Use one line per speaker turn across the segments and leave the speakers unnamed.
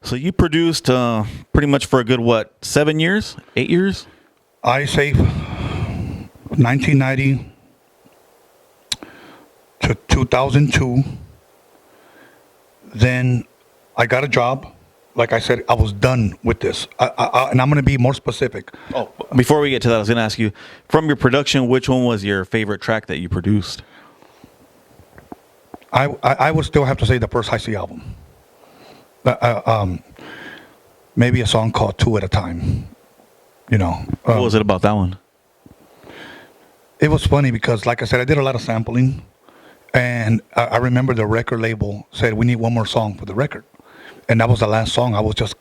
So you produced pretty much for a good, 7 years, 8 years?
I say 1990 to 2002. Then I got a job. Like I said, I was done with this. And I'm going to be more specific.
Oh, before we get to that, I was going to ask you, from your production, which one was your favorite track that you produced?
I would still have to say the first High C album. Maybe a song called Two at a Time.
What was it about that one?
It was funny because, like I said, I did a lot of sampling. And I remember the record label said, we need one more song for the record. And that was the last song. I was just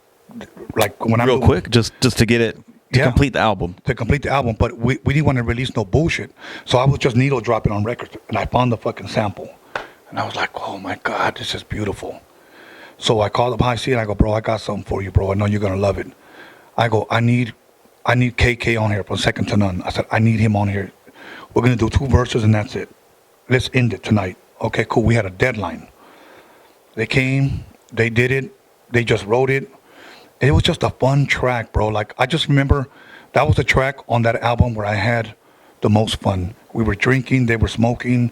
like, when I'm
real quick, just to get it, complete the album.
To complete the album. But we didn't want to release no bullshit. So I was just needle dropping on records. And I found the fucking sample. And I was like, oh my God, this is beautiful. So I called up High C and I go, bro, I got something for you, bro. I know you're going to love it. I go, I need KK on here from Second to None. I said, I need him on here. We're going to do 2 verses and that's it. Let's end it tonight. Okay, cool. We had a deadline. They came, they did it, they just wrote it. It was just a fun track, bro. Like, I just remember that was the track on that album where I had the most fun. We were drinking, they were smoking.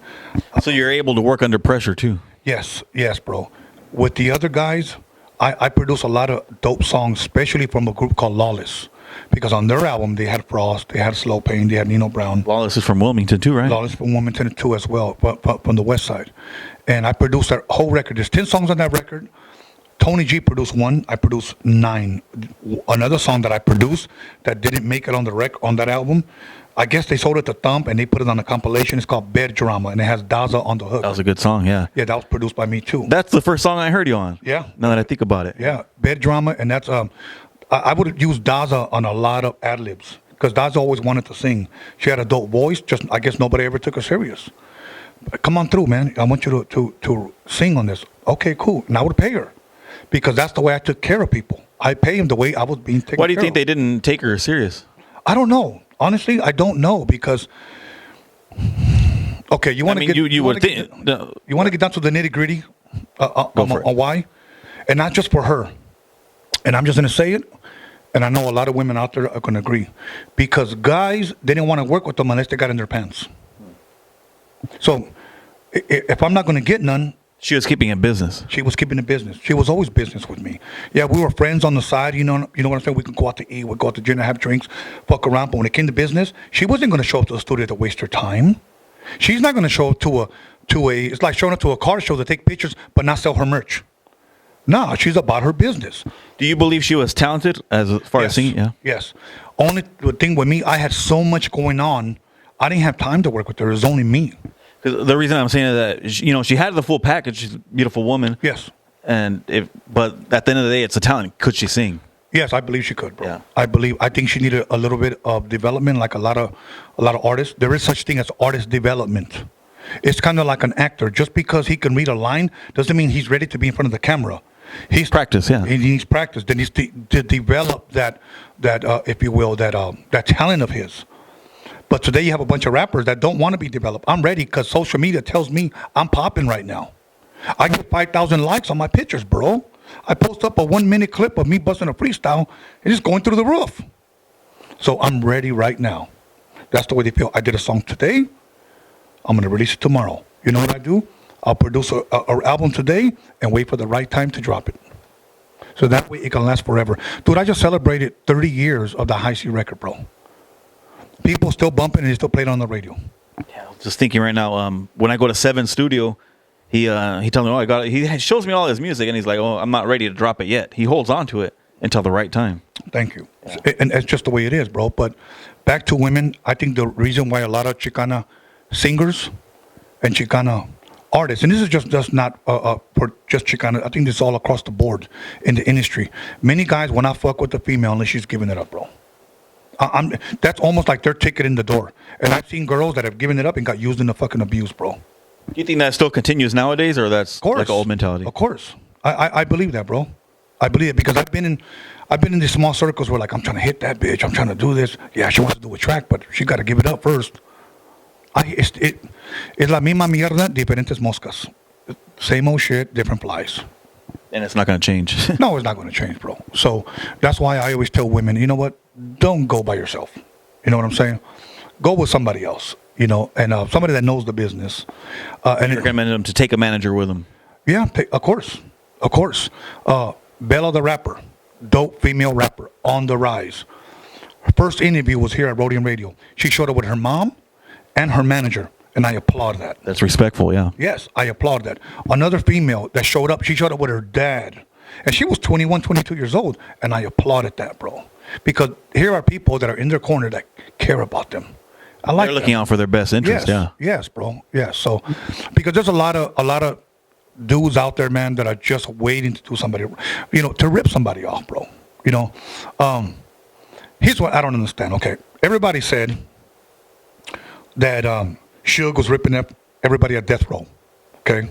So you're able to work under pressure too?
Yes, bro. With the other guys, I produced a lot of dope songs, especially from a group called Lawless. Because on their album, they had Frost, they had Slow Pain, they had Nino Brown.
Lawless is from Wilmington too, right?
Lawless from Wilmington too as well, but from the west side. And I produced that whole record. There's 10 songs on that record. Tony G produced 1. I produced 9. Another song that I produced that didn't make it on the on that album, I guess they sold it to Thump and they put it on a compilation. It's called Bed Drama and it has Daza on the hook.
That was a good song, yeah.
Yeah, that was produced by me too.
That's the first song I heard you on.
Yeah.
Now that I think about it.
Yeah, Bed Drama, and that's I would use Daza on a lot of ad-libs because Daza always wanted to sing. She had a dope voice, just I guess nobody ever took her serious. Come on through, man. I want you to sing on this. Okay, cool. And I would pay her because that's the way I took care of people. I pay them the way I was being taken care of.
Why do you think they didn't take her serious?
I don't know. Honestly, I don't know because. Okay, you want to get you want to get down to the nitty gritty on why, and not just for her. And I'm just gonna say it, and I know a lot of women out there are gonna agree, because guys they didn't want to work with them unless they got in their pants. So, if I'm not gonna get none.
She was keeping it business.
She was keeping it business. She was always business with me. Yeah, we were friends on the side. You know what I'm saying? We could go out to eat. We'd go out to dinner, have drinks, fuck around. But when it came to business, she wasn't going to show up to the studio to waste her time. She's not going to show up to a. It's like showing up to a car show to take pictures, but not sell her merch. No, she's about her business.
Do you believe she was talented as far as singing? Yeah.
Yes. Only the thing with me, I had so much going on. I didn't have time to work with her. It was only me.
Because the reason I'm saying is that she had the full package. She's a beautiful woman.
Yes.
But at the end of the day, it's a talent. Could she sing?
Yes, I believe she could, bro.
Yeah.
I think she needed a little bit of development, like a lot of artists. There is such thing as artist development. It's kind of like an actor. Just because he can read a line doesn't mean he's ready to be in front of the camera. He's
practice, yeah.
He needs practice. Then he's to develop that if you will, that talent of his. But today you have a bunch of rappers that don't want to be developed. I'm ready because social media tells me I'm popping right now. I get 5,000 likes on my pictures, bro. I post up a 1-minute clip of me busting a freestyle and it's going through the roof. So I'm ready right now. That's the way they feel. I did a song today. I'm going to release it tomorrow. You know what I do? I'll produce an album today and wait for the right time to drop it. So that way it can last forever. Dude, I just celebrated 30 years of the High C record, bro. People still bumping and they still play it on the radio.
Yeah, I was just thinking right now, when I go to Seven Studio, he tells me, he shows me all his music and he's like, I'm not ready to drop it yet. He holds on to it until the right time.
Thank you. Yeah. And it's just the way it is, bro. But back to women, I think the reason why a lot of Chicana singers and Chicana artists, and this is just not for just Chicana, I think this is all across the board in the industry. Many guys will not fuck with the female unless she's giving it up, bro. That's almost like their ticket in the door. And I've seen girls that have given it up and got used in the fucking abuse, bro.
Do you think that still continues nowadays, or that's like an old mentality?
Of course. I believe that, bro. I believe it because I've been in these small circles where like I'm trying to hit that bitch, I'm trying to do this. Yeah, she wants to do a track, but she got to give it up first. Es la misma mierda, diferentes moscas. Same old shit, different flies.
And it's not going to change.
No, it's not going to change, bro. So that's why I always tell women, you know what? Don't go by yourself. You know what I'm saying? Go with somebody else, you know, and somebody that knows the business. And
Recommend them to take a manager with them.
Yeah, of course. Of course. Bella the rapper, dope female rapper, on the rise. Her first interview was here at Roadium Radio. She showed up with her mom and her manager, and I applaud that.
That's respectful, yeah.
Yes, I applaud that. Another female that showed up, she showed up with her dad. And she was 21, 22 years old, and I applauded that, bro. Because here are people that are in their corner that care about them. I like
They're looking out for their best interest,
yes,
yeah.
Yes, bro. Yes. So, because there's a lot of dudes out there, man, that are just waiting to do somebody, you know, to rip somebody off, bro. You know, here's what I don't understand. Okay, everybody said that Suge was ripping up everybody at death row. Okay,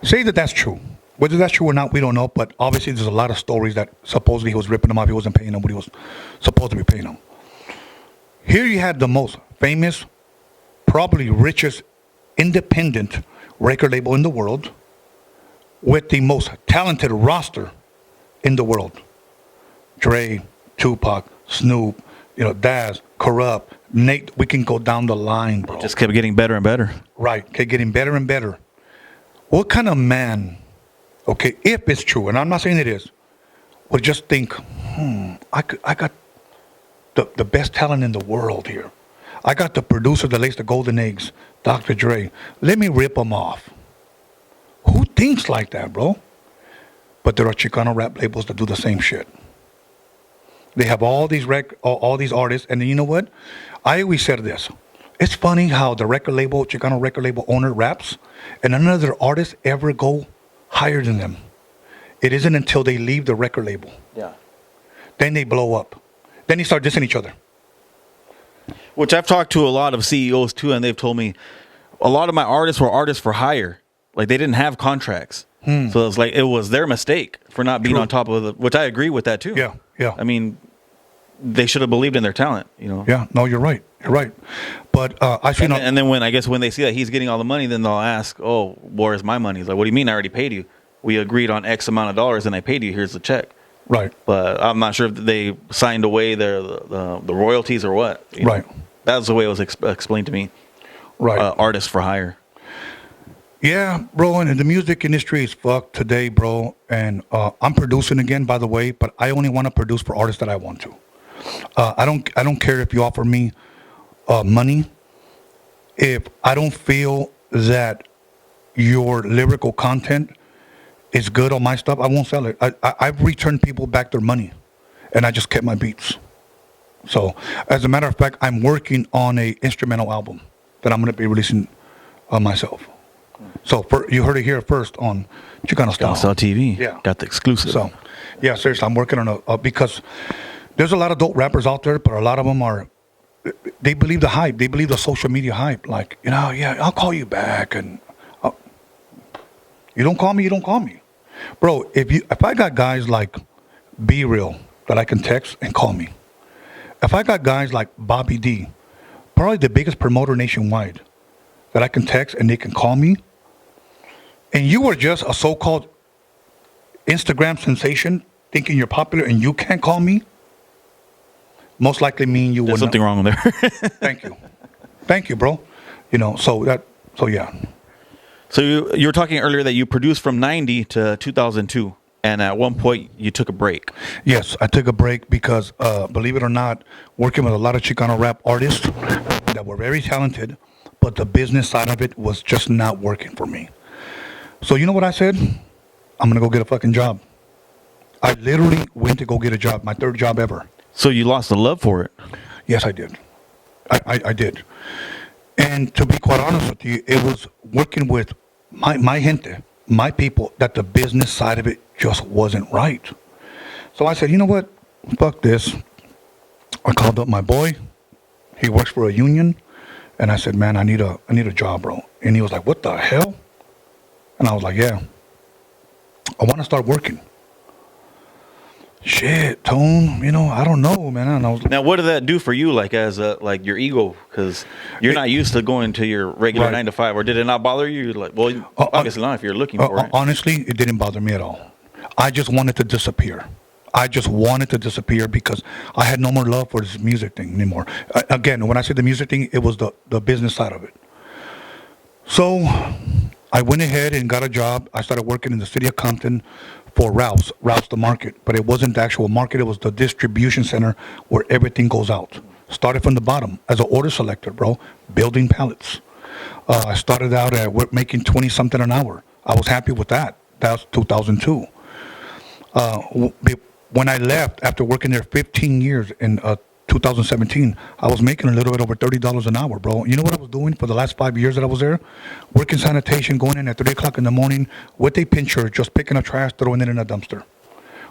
say that that's true. Whether that's true or not, we don't know. But obviously, there's a lot of stories that supposedly he was ripping them off. He wasn't paying them what he was supposed to be paying them. Here you had the most famous, probably richest, independent record label in the world with the most talented roster in the world. Dre, Tupac, Snoop, you know, Daz, Corrupt, Nate. We can go down the line, bro.
Just kept getting better and better.
Right. Okay, getting better and better. What kind of man, okay, if it's true, and I'm not saying it is, would just think, I got the best talent in the world here. I got the producer that lays the golden eggs, Dr. Dre. Let me rip him off. Who thinks like that, bro? But there are Chicano rap labels that do the same shit. They have all these all these artists, and you know what? I always said this. It's funny how the record label, Chicano record label owner raps, and none of their artists ever go higher than them. It isn't until they leave the record label.
Yeah.
Then they blow up. Then they start dissing each other.
Which I've talked to a lot of CEOs too, and they've told me a lot of my artists were artists for hire. Like they didn't have contracts. So it's like it was their mistake for not being on top of the, which I agree with that too.
Yeah, yeah.
I mean, they should have believed in their talent, you know.
Yeah, no, you're right. You're right. But I feel
and then when they see that he's getting all the money, then they'll ask, "Oh, where's my money?" He's like, "What do you mean? I already paid you. We agreed on X amount of dollars, and I paid you. Here's the check."
Right.
But I'm not sure if they signed away the royalties or what. You know?
Right.
That's the way it was explained to me.
Right.
Artists for hire.
Yeah, bro, and the music industry is fucked today, bro. And I'm producing again, by the way, but I only want to produce for artists that I want to. I don't care if you offer me money. If I don't feel that your lyrical content is good on my stuff, I won't sell it. I've returned people back their money, and I just kept my beats. So, as a matter of fact, I'm working on a instrumental album that I'm going to be releasing myself. So, you heard it here first on Chicano Style
TV.
Yeah.
Got the exclusive.
So, yeah, seriously, I'm working on because there's a lot of dope rappers out there, but a lot of them they believe the hype. They believe the social media hype. Like, you know, yeah, I'll call you back. And you don't call me, you don't call me. Bro, if I got guys like Be Real that I can text and call me. If I got guys like Bobby D, probably the biggest promoter nationwide, that I can text and they can call me, and you were just a so-called Instagram sensation thinking you're popular and you can't call me, most likely mean you
There's something wrong there.
Thank you, bro. You know, so yeah.
So you were talking earlier that you produced from 90 to 2002, and at one point you took a break.
Yes, I took a break because, believe it or not, working with a lot of Chicano rap artists that were very talented, but the business side of it was just not working for me. So you know what I said? I'm going to go get a fucking job. I literally went to go get a job, my third job ever.
So you lost the love for it?
Yes, I did. I did. And to be quite honest with you, it was working with my gente, my people, that the business side of it just wasn't right. So I said, you know what? Fuck this. I called up my boy. He works for a union. And I said, man, I need a job, bro. And he was like, what the hell? And I was like, yeah, I want to start working. shit, Tone, I don't know, man. And I was
Now, what did that do for you, like as like your ego? Because you're not used to going to your regular
Right.
9 to 5, or did it not bother you? Like, well, obviously not if you're looking for it.
honestly, it didn't bother me at all. I just wanted to disappear. I just wanted to disappear because I had no more love for this music thing anymore. Again, when I say the music thing, it was the business side of it. So I went ahead and got a job. I started working in the city of Compton for Rouse the market. But it wasn't the actual market. It was the distribution center where everything goes out. Started from the bottom as an order selector, bro, building pallets. I started out at making 20-something an hour. I was happy with that. That was 2002. When I left after working there 15 years in 2017, I was making a little bit over $30 an hour, bro. You know what I was doing for the last 5 years that I was there? Working sanitation, going in at 3 o'clock in the morning with a pincher, just picking up trash, throwing it in a dumpster.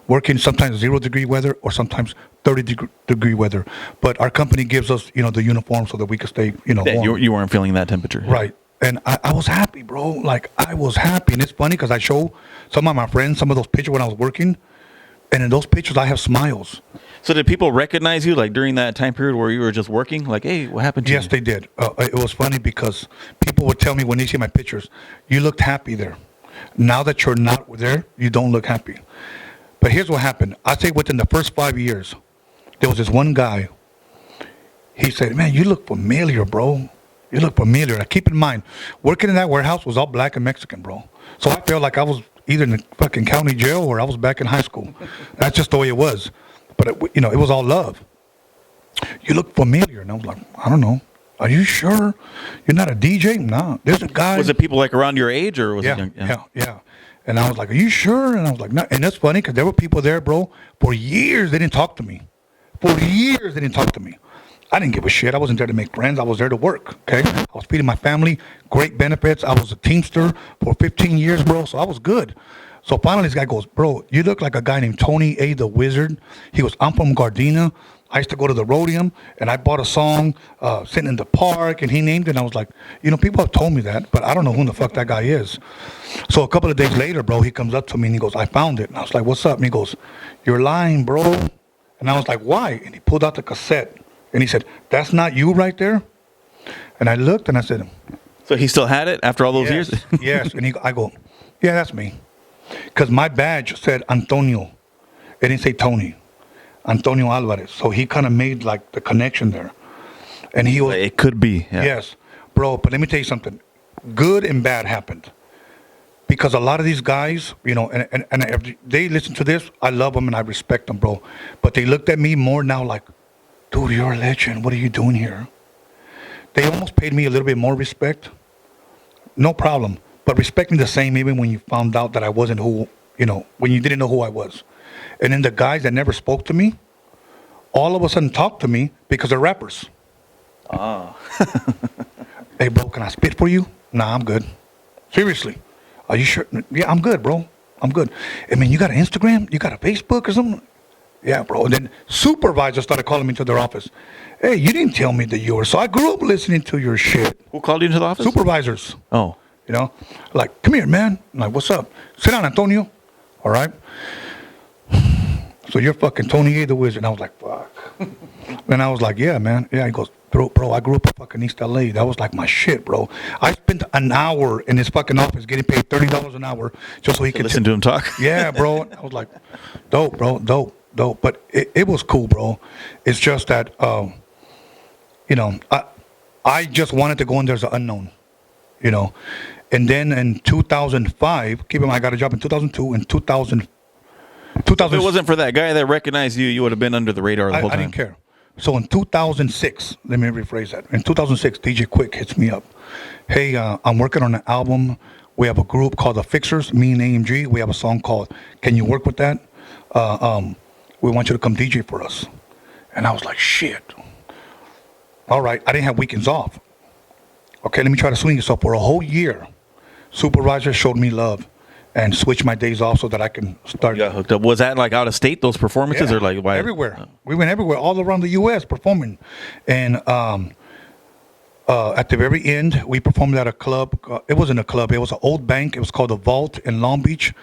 Working sometimes 0-degree weather or sometimes 30-degree weather. But our company gives us, the uniform so that we could stay,
Yeah,
warm.
you weren't feeling that temperature.
Right. And I was happy, bro. Like, I was happy. And it's funny because I show some of my friends some of those pictures when I was working. And in those pictures, I have smiles.
So did people recognize you, like during that time period where you were just working? Like, hey, what happened to you?
Yes, they did. It was funny because people would tell me when they see my pictures, you looked happy there. Now that you're not there, you don't look happy. But here's what happened. I'd say within the first 5 years, there was this one guy. He said, man, you look familiar, bro. You look familiar. Now, keep in mind, working in that warehouse was all black and Mexican, bro. So I felt like I was either in the fucking county jail or I was back in high school. That's just the way it was. But, it was all love. You look familiar. And I was like, I don't know. Are you sure? You're not a DJ? No. There's a guy.
Was it people like around your age or was it young?
Yeah. And I was like, are you sure? And I was like, no. And that's funny because there were people there, bro. For years, they didn't talk to me. For years, they didn't talk to me. I didn't give a shit. I wasn't there to make friends. I was there to work, okay? I was feeding my family, great benefits. I was a Teamster for 15 years, bro, so I was good. So finally, this guy goes, bro, you look like a guy named Tony A. the Wizard. He goes, I'm from Gardena. I used to go to the Roadium, and I bought a song sitting in the park, and he named it. And I was like, people have told me that, but I don't know who the fuck that guy is. So a couple of days later, bro, he comes up to me, and he goes, I found it. And I was like, what's up? And he goes, you're lying, bro. And I was like, why? And he pulled out the cassette. And he said, that's not you right there? And I looked and I said,
so he still had it after all those years?
Yes. And I go, yeah, that's me. Because my badge said Antonio. It didn't say Tony. Antonio Alvarez. So he kind of made like the connection there. And he was.
It could be. Yeah.
Yes. Bro, but let me tell you something. Good and bad happened. Because a lot of these guys, and if they listen to this, I love them and I respect them, bro. But they looked at me more now like, dude, you're a legend. What are you doing here? They almost paid me a little bit more respect. No problem. But respect me the same even when you found out that I wasn't who, when you didn't know who I was. And then the guys that never spoke to me, all of a sudden talk to me because they're rappers.
Ah.
Hey, bro, can I spit for you? Nah, I'm good. Seriously. Are you sure? Yeah, I'm good, bro. I'm good. I mean, you got an Instagram? You got a Facebook or something? Yeah, bro. And then supervisors started calling me to their office. Hey, you didn't tell me that you were. So I grew up listening to your shit.
Who called you into the office?
Supervisors.
Oh.
Like, come here, man. I'm like, what's up? Sit down, Antonio. All right. So you're fucking Tony A. the Wizard. And I was like, fuck. And I was like, yeah, man. Yeah, he goes, bro, I grew up in fucking East LA. That was like my shit, bro. I spent an hour in his fucking office getting paid $30 an hour just so he could
listen to him talk.
Yeah, bro. I was like, dope, bro, dope. But it was cool, bro. It's just that, I just wanted to go in there as an unknown, And then in 2005, keep in mind, I got a job in 2002. In 2000,
If it wasn't for that guy that recognized you, you would have been under the radar the whole time.
I didn't care. So in 2006, let me rephrase that. In 2006, DJ Quick hits me up. Hey, I'm working on an album. We have a group called The Fixers, me and AMG. We have a song called Can You Work With That? We want you to come DJ for us. And I was like, shit. All right, I didn't have weekends off. Okay, let me try to swing it. So for a whole year, supervisor showed me love and switched my days off so that I can start.
You got hooked up. Was that like out of state, those performances, or like why?
Everywhere. We went everywhere, all around the U.S. performing. And at the very end, we performed at a club. It wasn't a club. It was an old bank. It was called The Vault in Long Beach.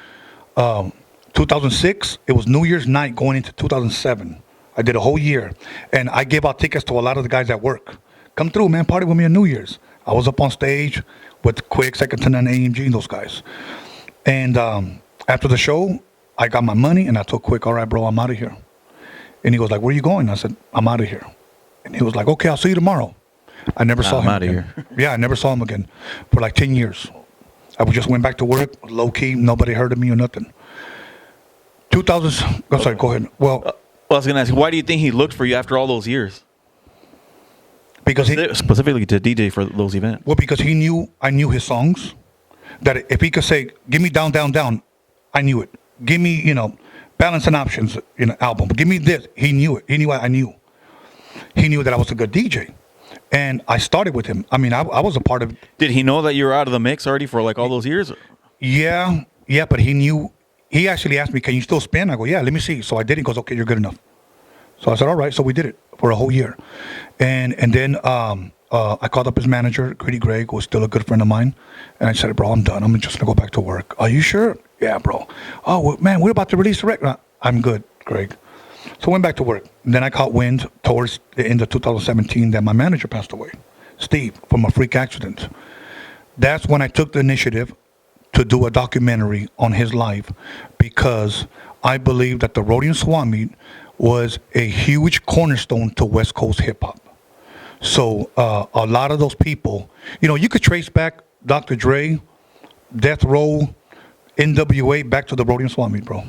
2006, it was New Year's night going into 2007. I did a whole year, and I gave out tickets to a lot of the guys at work. Come through, man, party with me on New Year's. I was up on stage with Quick, Second Tenant, AMG, and those guys. And after the show, I got my money, and I told Quick, all right, bro, I'm out of here. And he was like, where are you going? I said, I'm out of here. And he was like, okay, I'll see you tomorrow. I never saw him
I'm out of
again.
here.
Yeah, I never saw him again for like 10 years. I just went back to work, low key. Nobody heard of me or nothing. 2000. Oh, sorry, go ahead. Well,
I was going to ask, why do you think he looked for you after all those years?
because he
Specifically to DJ for those events.
well because he knew I knew his songs. That if he could say, "Give me down, down, down," I knew it. Give me, balance and options, album. Give me this. He knew it. He knew I knew. He knew that I was a good DJ, and I started with him. I mean, I was a part of.
Did he know that you were out of the mix already for like all those years?
Yeah, but he knew. He actually asked me, "Can you still spin?" I go, "Yeah, let me see." So I did it. He goes, "Okay, you're good enough." So I said, "All right." So we did it for a whole year, and then I called up his manager, Greedy Greg, who was still a good friend of mine, and I said, "Bro, I'm done. I'm just gonna go back to work." "Are you sure?" "Yeah, bro." "Oh, well, man, we're about to release the record." "I'm good, Greg." So I went back to work. And then I caught wind towards the end of 2017 that my manager passed away, Steve, from a freak accident. That's when I took the initiative to do a documentary on his life, because I believe that the Roadium Swap Meet was a huge cornerstone to West Coast hip hop. So a lot of those people, you could trace back Dr. Dre, Death Row, NWA back to the Roadium Swap Meet, bro.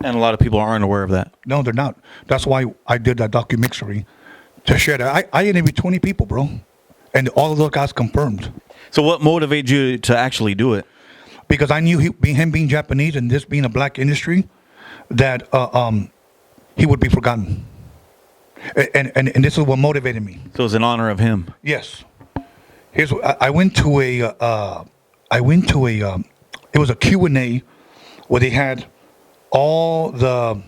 And a lot of people aren't aware of that.
No, they're not. That's why I did that Documixery to share that. I interviewed 20 people, bro, and all of those guys confirmed.
So what motivated you to actually do it?
Because I knew him being Japanese and this being a black industry, that he would be forgotten. And this is what motivated me.
So it's in honor of him.
Yes. Here's what I went to it was a Q&A where they had all the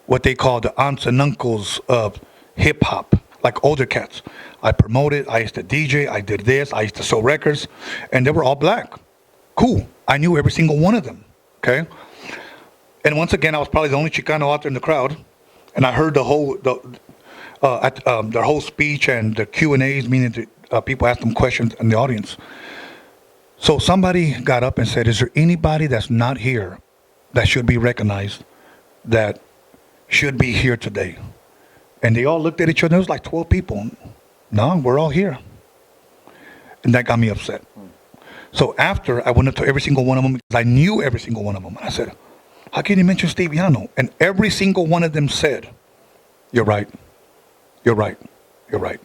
what they call the aunts and uncles of hip hop, like older cats. I promoted, I used to DJ, I did this, I used to sell records, and they were all black. Cool. I knew every single one of them. Okay. And once again, I was probably the only Chicano out there in the crowd, and I heard their whole speech and the Q&As, meaning people asked them questions in the audience. So somebody got up and said, "Is there anybody that's not here that should be recognized, that should be here today?" And they all looked at each other. There was like 12 people. "No, we're all here." And that got me upset. So after, I went up to every single one of them, because I knew every single one of them. And I said, "How can you mention Steve Yano?" And every single one of them said, "You're right. You're right. You're right."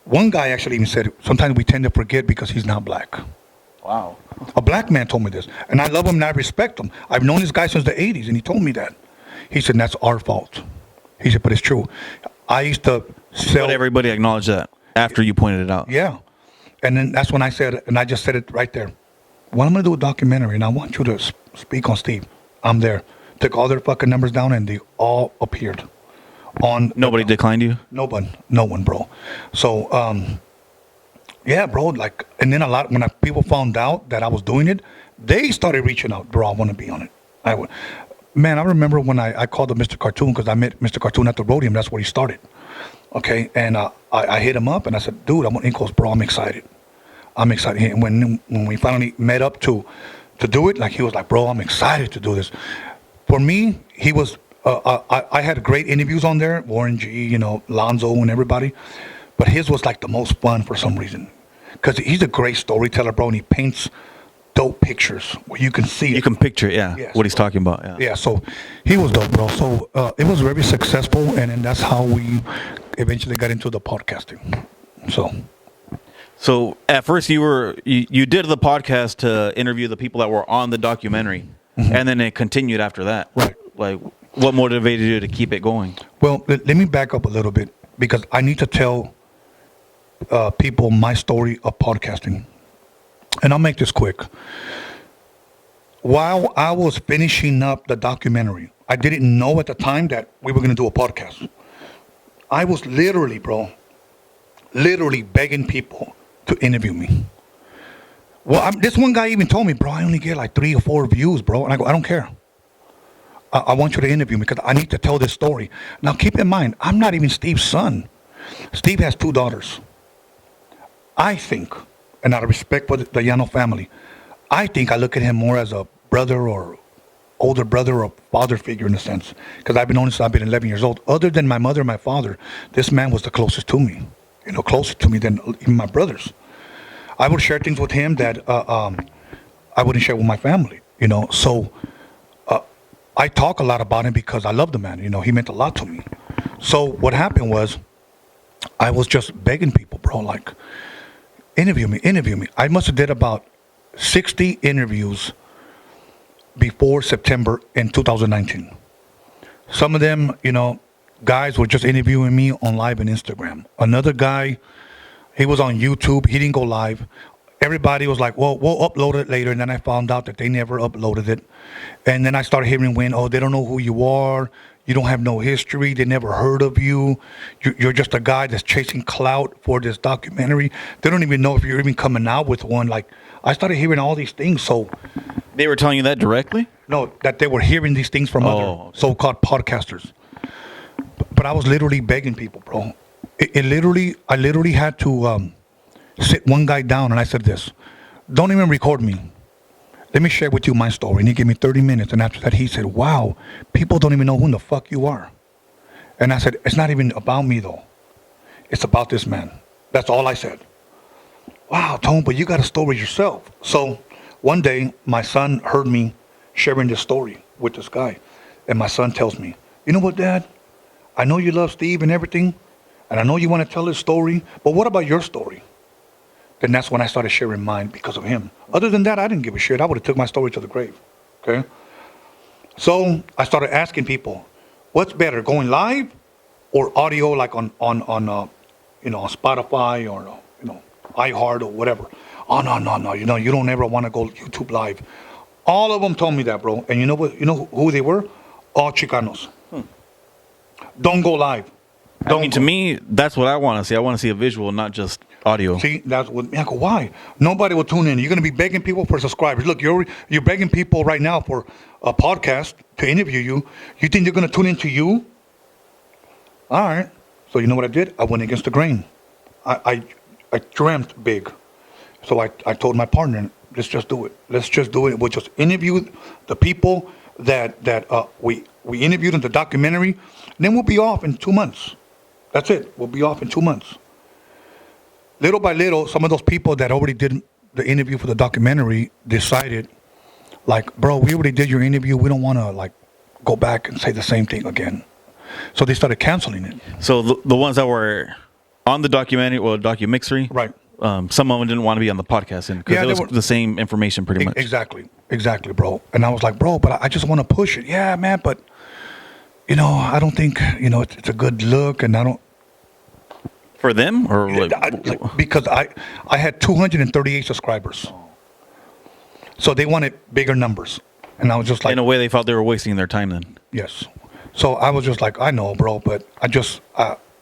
One guy actually even said, "Sometimes we tend to forget because he's not black."
Wow.
A black man told me this. And I love him and I respect him. I've known this guy since the 80s, and he told me that. He said, "That's our fault." He said, "But it's true. I used to sell..."
But everybody acknowledged that after you pointed it out.
Yeah. And then that's when I said, and I just said it right there. "Well, I'm going to do a documentary, and I want you to speak on Steve." I'm there. Took all their fucking numbers down, and they all appeared.
Nobody declined you?
No one, bro. So, yeah, bro. Like, and then when people found out that I was doing it, they started reaching out. "Bro, I want to be on it." Man, I remember when I called up Mr. Cartoon, because I met Mr. Cartoon at the Roadium. That's where he started. Okay, and I hit him up and I said, "Dude, I'm on." He goes, "Bro, I'm excited. I'm excited." And when we finally met up to do it, like, he was like, "Bro, I'm excited to do this." For me, he was. I had great interviews on there, Warren G, Lonzo and everybody, but his was like the most fun for some reason, because he's a great storyteller, bro, and he paints dope pictures where you can see it.
You can picture it, yeah.
Yes,
what he's
bro.
talking about. Yeah.
Yeah, so he was dope, bro. So it was very successful, and then that's how we eventually got into the podcasting. So
at first you did the podcast to interview the people that were on the documentary, and then it continued after that.
Right.
Like, what motivated you to keep it going?
Well, let me back up a little bit, because I need to tell people my story of podcasting. And I'll make this quick. While I was finishing up the documentary, I didn't know at the time that we were going to do a podcast. I was literally begging people to interview me. Well, this one guy even told me, "Bro, I only get like 3 or 4 views, bro." And I go, "I don't care. I want you to interview me because I need to tell this story. Now, keep in mind, I'm not even Steve's son. Steve has 2 daughters. I think, and out of respect for the Llano family, I think I look at him more as a brother or older brother or father figure in a sense. Because I've been known since I've been 11 years old. Other than my mother and my father, this man was the closest to me. Closer to me than even my brothers. I would share things with him that I wouldn't share with my family. So I talk a lot about him because I love the man. He meant a lot to me. So what happened was, I was just begging people, bro, like, interview me. I must have did about 60 interviews before September in 2019. Some of them, guys were just interviewing me on live on Instagram. Another guy, he was on YouTube. He didn't go live. Everybody was like, well, we'll upload it later. And then I found out that they never uploaded it. And then I started hearing they don't know who you are. You don't have no history. They never heard of you. You're just a guy that's chasing clout for this documentary. They don't even know if you're even coming out with one. Like, I started hearing all these things. So
they were telling you that directly?
No, that they were hearing these things from other so-called podcasters. But I was literally begging people, bro. I literally had to sit one guy down and I said this: don't even record me. Let me share with you my story. And he gave me 30 minutes. And after that, he said, wow, people don't even know who the fuck you are. And I said, it's not even about me, though. It's about this man. That's all I said. Wow, Tone, but you got a story yourself. So one day, my son heard me sharing this story with this guy. And my son tells me, you know what, Dad? I know you love Steve and everything. And I know you want to tell his story. But what about your story? Then that's when I started sharing mine because of him. Other than that, I didn't give a shit. I would have took my story to the grave. Okay? So I started asking people, what's better, going live or audio, like on Spotify or iHeart or whatever? Oh no. You don't ever want to go YouTube live. All of them told me that, bro. And you know what? You know who they were? All Chicanos. Don't go live.
To me, that's what I want to see. I want to see a visual, not just audio.
See, that's what I go, why? Nobody will tune in. You're going to be begging people for subscribers. Look, you're begging people right now for a podcast to interview you. You think they're going to tune into you? All right. So you know what I did? I went against the grain. I dreamt big. So I told my partner, let's just do it. We'll just interview the people that we interviewed in the documentary. And then we'll be off in 2 months. That's it. We'll be off in 2 months. Little by little, some of those people that already did the interview for the documentary decided, like, bro, we already did your interview. We don't want to, go back and say the same thing again. So they started canceling it.
So the ones that were on the documentary or Documixery,
right?
Some of them didn't want to be on the podcast because it was the same information pretty much.
Exactly, bro. And I was like, bro, but I just want to push it. Yeah, man, but, I don't think, it's a good look, and I don't.
For them? Or
because I had 238 subscribers. So they wanted bigger numbers. And I was just like...
In a way, they felt they were wasting their time then.
Yes. So I was just like, I know, bro, but I just...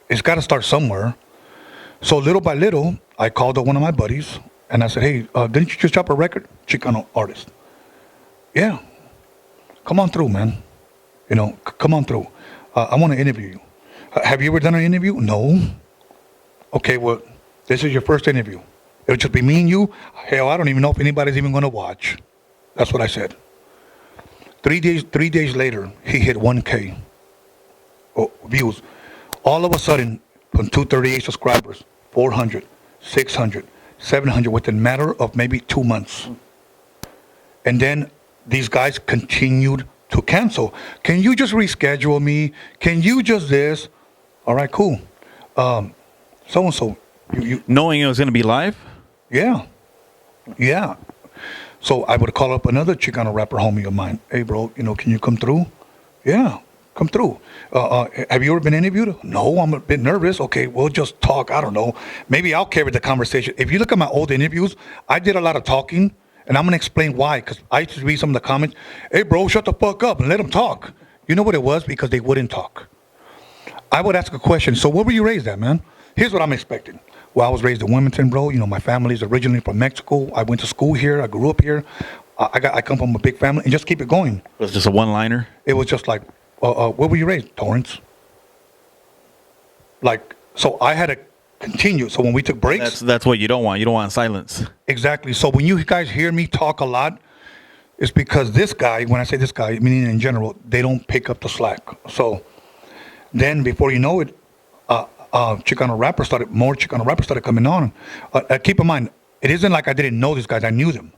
it's got to start somewhere. So little by little, I called up one of my buddies, and I said, hey, didn't you just drop a record? Chicano artist. Yeah. Come on through, man. Come on through. I want to interview you. Have you ever done an interview? No. Okay, well, this is your first interview. It'll just be me and you. Hell, I don't even know if anybody's even going to watch. That's what I said. 3 days later, he hit 1K views. All of a sudden, from 238 subscribers, 400, 600, 700 within a matter of maybe 2 months. And then these guys continued to cancel. Can you just reschedule me? Can you just this? All right, cool. So-and-so. You
knowing it was going to be live?
Yeah. So I would call up another Chicano rapper homie of mine. Hey, bro, can you come through? Yeah, come through. Have you ever been interviewed? No, I'm a bit nervous. Okay, we'll just talk. I don't know. Maybe I'll carry the conversation. If you look at my old interviews, I did a lot of talking, and I'm going to explain why, because I used to read some of the comments. Hey, bro, shut the fuck up and let them talk. You know what it was? Because they wouldn't talk. I would ask a question. So where were you raised at, man? Here's what I'm expecting. Well, I was raised in Wilmington, bro. My family's originally from Mexico. I went to school here. I grew up here. I come from a big family, and just keep it going.
It was just a one-liner.
It was just like, where were you raised? Torrance. Like, so I had to continue. So when we took breaks,
That's what you don't want. You don't want silence.
exactly. So when you guys hear me talk a lot, it's because this guy, when I say this guy, meaning in general, they don't pick up the slack. So then before you know it, Chicano rappers started coming on. Keep in mind, it isn't like I didn't know these guys. I knew them.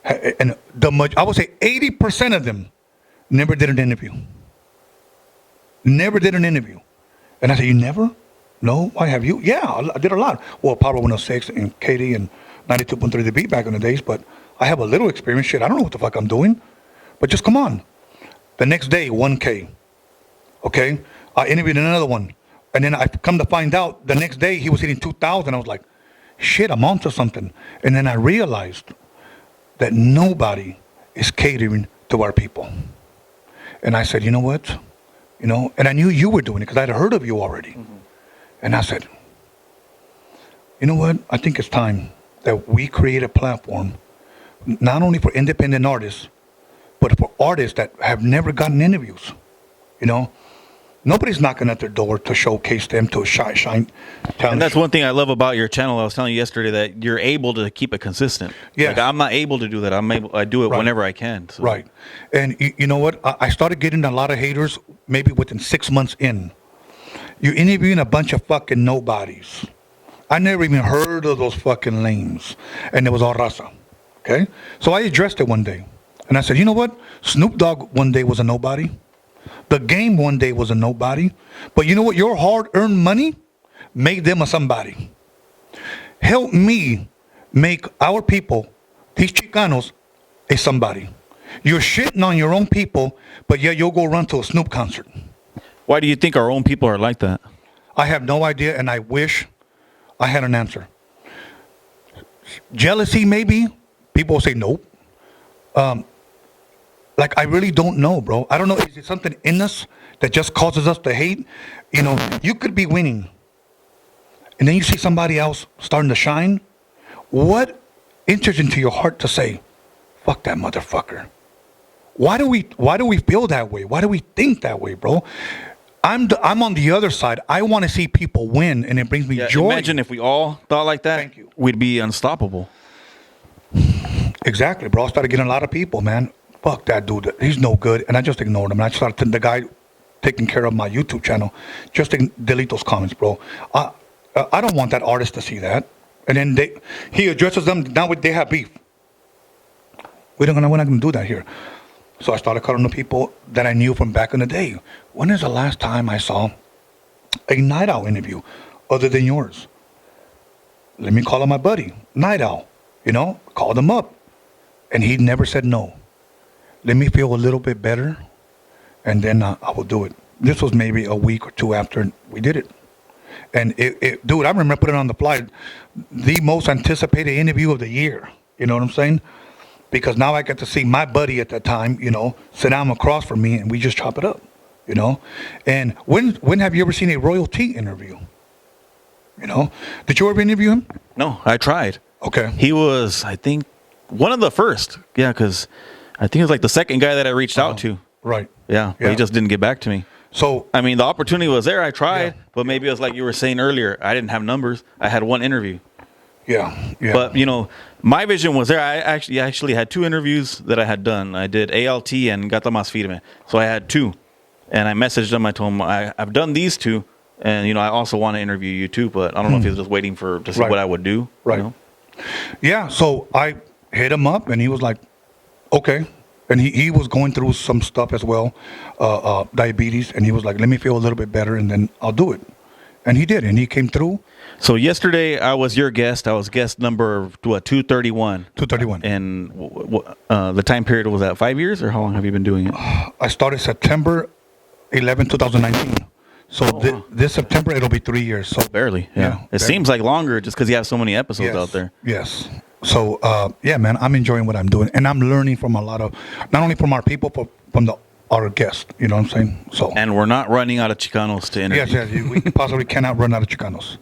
And I would say 80% of them never did an interview. Never did an interview. And I said, you never? No? Why have you? Yeah, I did a lot. Well, Power 106 and Katie and 92.3 The Beat back in the days, but I have a little experience. Shit, I don't know what the fuck I'm doing. But just come on. The next day, 1K. Okay? I interviewed another one. And then I come to find out the next day he was hitting 2,000. I was like, shit, I'm onto something. And then I realized that nobody is catering to our people. And I said, you know what? And I knew you were doing it because I'd heard of you already. Mm-hmm. And I said, you know what? I think it's time that we create a platform, not only for independent artists, but for artists that have never gotten interviews. Nobody's knocking at their door to showcase them, to shine talent.
And that's one thing I love about your channel. I was telling you yesterday that you're able to keep it consistent.
Yeah.
Like, I'm not able to do that. I do it whenever I can. So.
Right. And you know what? I started getting a lot of haters maybe within 6 months in. You're interviewing a bunch of fucking nobodies. I never even heard of those fucking lames. And it was all raza. Okay? So I addressed it one day. And I said, you know what? Snoop Dogg one day was a nobody. The Game one day was a nobody. But you know what? Your hard-earned money made them a somebody. Help me make our people, these Chicanos, a somebody. You're shitting on your own people, but yet you'll go run to a Snoop concert.
Why do you think our own people are like that?
I have no idea, and I wish I had an answer. Jealousy, maybe. People will say nope. Like, I really don't know, bro. I don't know. Is it something in us that just causes us to hate? You could be winning, and then you see somebody else starting to shine. What enters into your heart to say, fuck that motherfucker? Why do we feel that way? Why do we think that way, bro? I'm on the other side. I want to see people win, and it brings me joy.
Imagine if we all thought like that.
Thank you.
We'd be unstoppable.
Exactly, bro. I started getting a lot of people, man. Fuck that dude. He's no good. And I just ignored him. And I started telling the guy taking care of my YouTube channel, just delete those comments, bro. I don't want that artist to see that. And then he addresses them. Now they have beef. We're not going to do that here. So I started calling the people that I knew from back in the day. When is the last time I saw a Knightowl interview other than yours? Let me call on my buddy, Knightowl. Called him up. And he never said no. Let me feel a little bit better, and then I will do it. This was maybe a week or two after we did it. And dude, I remember putting it on the fly, the most anticipated interview of the year. You know what I'm saying? Because now I get to see my buddy at that time, sit down across from me, and we just chop it up, And when have you ever seen a royalty interview? Did you ever interview him?
No, I tried.
Okay.
He was, I think, one of the first. Yeah, because I think it was like the second guy that I reached out to.
Right.
Yeah, but he just didn't get back to me.
So,
I mean, the opportunity was there. I tried, but maybe it was like you were saying earlier. I didn't have numbers. I had one interview.
Yeah.
But, my vision was there. I actually had 2 interviews that I had done. I did ALT and Gata Mas Firme. So I had 2. And I messaged him. I told him, I've done these 2. And, I also want to interview you too. But I don't know if he was just waiting to see what I would do.
Right. Yeah. So I hit him up, and he was like, okay. And he was going through some stuff as well, diabetes. And he was like, let me feel a little bit better, and then I'll do it. And he did. And he came through.
So yesterday I was your guest. I was guest number 231.
231.
And the time period was that 5 years, or how long have you been doing it?
I started September 11, 2019. So this September, it'll be 3 years. So
barely. Yeah. It seems like longer just because you have so many episodes out there.
Yes. So, man, I'm enjoying what I'm doing. And I'm learning from a lot of, not only from our people, but from our guests. You know what I'm saying? So.
And we're not running out of Chicanos to interview.
Yes. We possibly cannot run out of Chicanos.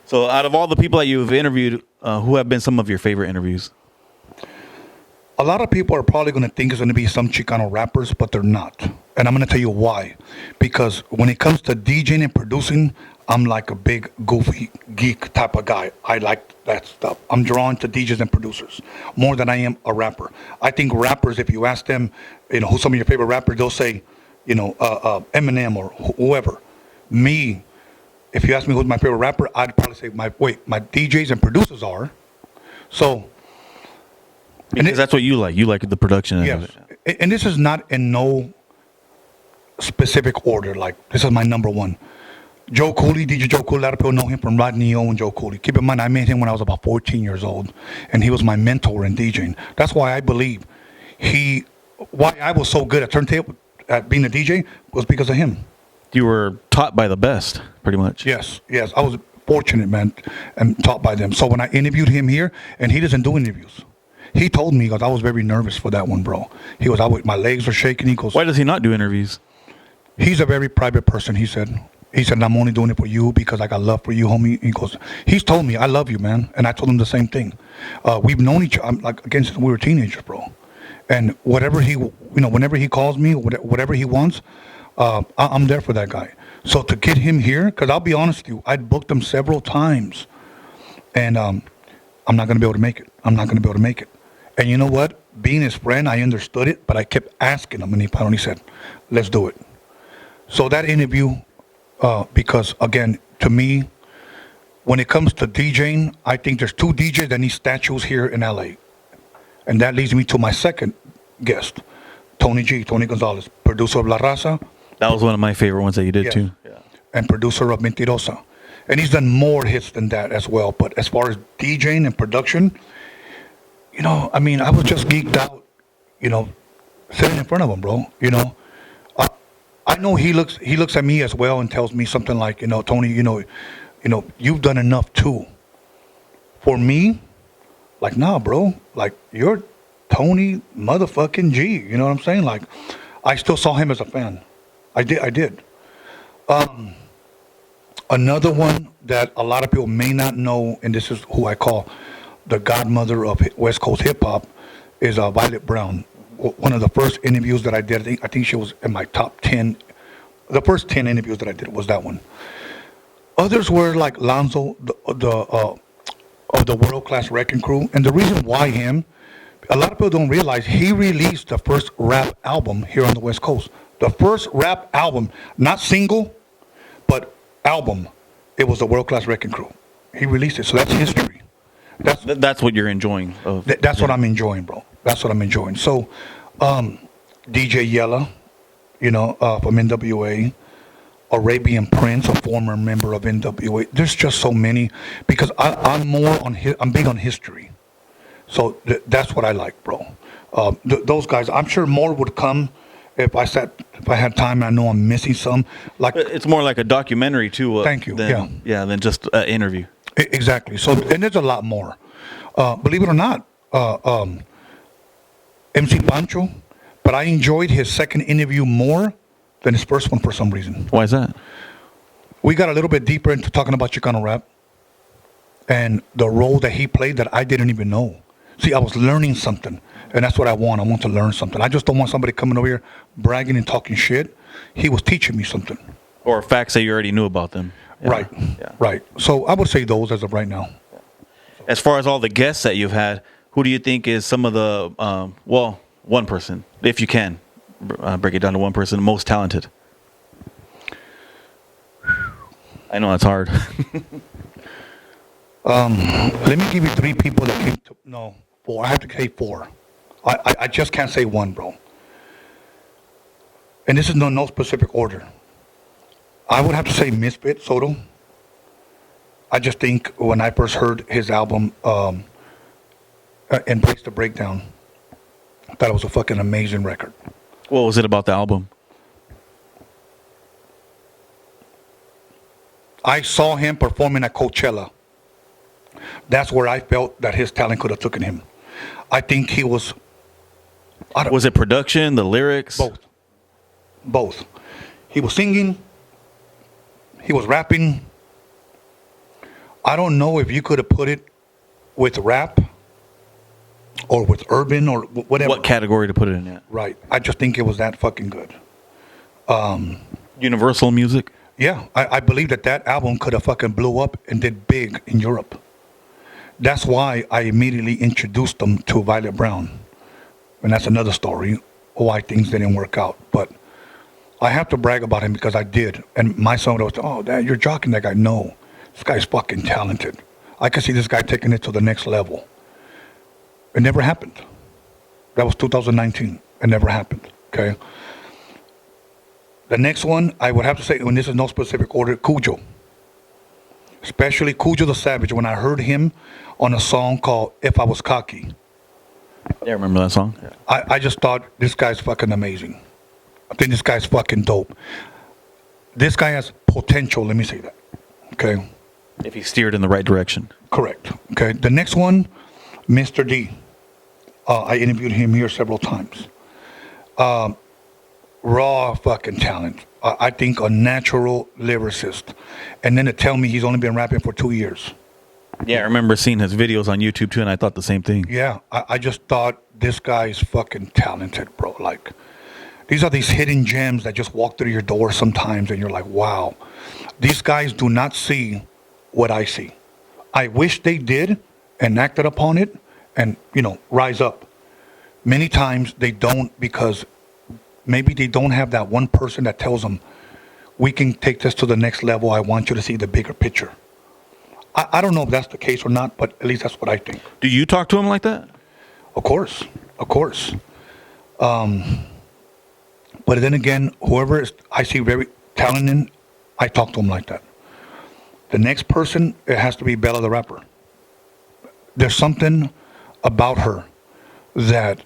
So
out of all the people that you've interviewed, who have been some of your favorite interviews?
A lot of people are probably going to think it's going to be some Chicano rappers, but they're not. And I'm going to tell you why. Because when it comes to DJing and producing, I'm like a big, goofy, geek type of guy. I like that stuff. I'm drawn to DJs and producers more than I am a rapper. I think rappers, if you ask them, who's some of your favorite rappers, they'll say, Eminem or whoever. Me, if you ask me who's my favorite rapper, I'd probably say my DJs and producers are. So...
Because that's what you like. You like the production.
Yes. And this is not in no specific order. Like, this is my number one. Joe Cooley, DJ Joe Cooley, a lot of people know him from Roadium and Joe Cooley. Keep in mind, I met him when I was about 14 years old, and he was my mentor in DJing. That's why I believe why I was so good at turntable, at being a DJ, was because of him.
You were taught by the best, pretty much.
Yes. I was fortunate, man, and taught by them. So when I interviewed him here, and he doesn't do interviews. He told me, because I was very nervous for that one, bro. He goes, my legs are shaking. He goes,
why does he not do interviews?
He's a very private person, he said. He said, I'm only doing it for you because I got love for you, homie. He goes, he's told me, I love you, man. And I told him the same thing. We've known each other, like, again, since we were teenagers, bro. And whatever whenever he calls me, whatever he wants, I'm there for that guy. So to get him here, because I'll be honest with you, I'd booked him several times. And I'm not going to be able to make it. And you know what? Being his friend, I understood it, but I kept asking him, and he finally said, let's do it. So that interview, because, again, to me, when it comes to DJing, I think there's two DJs that need statues here in L.A. And that leads me to my second guest, Tony Gonzalez, producer of La Raza.
That was one of my favorite ones that you did,
Yes.
too. Yeah.
And producer of Mentirosa. And he's done more hits than that as well. But as far as DJing and production... I was just geeked out, sitting in front of him, bro. I know he looks at me as well and tells me something like, Tony, you've done enough too. For me, like, nah, bro, like, you're Tony motherfucking G. You know what I'm saying? Like, I still saw him as a fan. I did. Another one that a lot of people may not know, and this is who I call the godmother of West Coast hip hop, is Violet Brown. One of the first interviews that I did, I think she was in my top 10. The first 10 interviews that I did was that one. Others were like Lonzo, of the World Class Wrecking Crew. And the reason why him, a lot of people don't realize he released the first rap album here on the West Coast. The first rap album, not single, but album. It was the World Class Wrecking Crew. He released it, so that's history.
That's what you're enjoying.
That's what I'm enjoying, bro. That's what I'm enjoying. So, DJ Yella, from NWA, Arabian Prince, a former member of NWA. There's just so many because I'm big on history. So that's what I like, bro. Those guys, I'm sure more would come if I had time. I know I'm missing some. Like,
it's more like a documentary too.
Thank you.
Than just an interview.
Exactly. So, and there's a lot more. Believe it or not, MC Pancho, but I enjoyed his second interview more than his first one for some reason.
Why is that?
We got a little bit deeper into talking about Chicano rap and the role that he played that I didn't even know. See, I was learning something, and that's what I want. I want to learn something. I just don't want somebody coming over here bragging and talking shit. He was teaching me something.
Or facts that you already knew about them.
Yeah. Right. So I would say those as of right now.
As far as all the guests that you've had, who do you think is some of the, one person, if you can, break it down to one person, most talented? I know that's hard.
Let me give you three people that came to, no, four. I have to say four. I just can't say one, bro. And this is no specific order. I would have to say Misfit Soto. I just think when I first heard his album, Embrace the Breakdown, I thought it was a fucking amazing record.
What was it about the album?
I saw him performing at Coachella. That's where I felt that his talent could have taken him. I think he was...
Was it production, the lyrics?
Both. He was singing. He was rapping. I don't know if you could have put it with rap or with urban or whatever.
What category to put it in yet?
Right. I just think it was that fucking good.
Universal music.
Yeah, I believe that album could have fucking blew up and did big in Europe. That's why I immediately introduced them to Violet Brown. And that's another story why things didn't work out. But I have to brag about him because I did. And my son was, oh, Dad, you're jocking that guy. No, this guy's fucking talented. I can see this guy taking it to the next level. It never happened. That was 2019. It never happened, okay? The next one, I would have to say, and this is no specific order, Cujo. Especially Cujo the Savage, when I heard him on a song called If I Was Cocky.
Yeah, I remember that song. Yeah.
I just thought, this guy's fucking amazing. I think this guy's fucking dope. This guy has potential, let me say that, okay?
If he steered in the right direction.
Correct, okay? The next one, Mr. D. I interviewed him here several times. Raw fucking talent. I think a natural lyricist. And then to tell me he's only been rapping for 2 years.
Yeah, I remember seeing his videos on YouTube too, and I thought the same thing.
Yeah, I just thought this guy is fucking talented, bro. Like, these are these hidden gems that just walk through your door sometimes, and you're like, wow. These guys do not see what I see. I wish they did and acted upon it and, rise up. Many times they don't because maybe they don't have that one person that tells them, we can take this to the next level. I want you to see the bigger picture. I don't know if that's the case or not, but at least that's what I think.
Do you talk to him like that?
Of course. But then again, whoever I see very talented, I talk to him like that. The next person, it has to be Bella the rapper. There's something about her that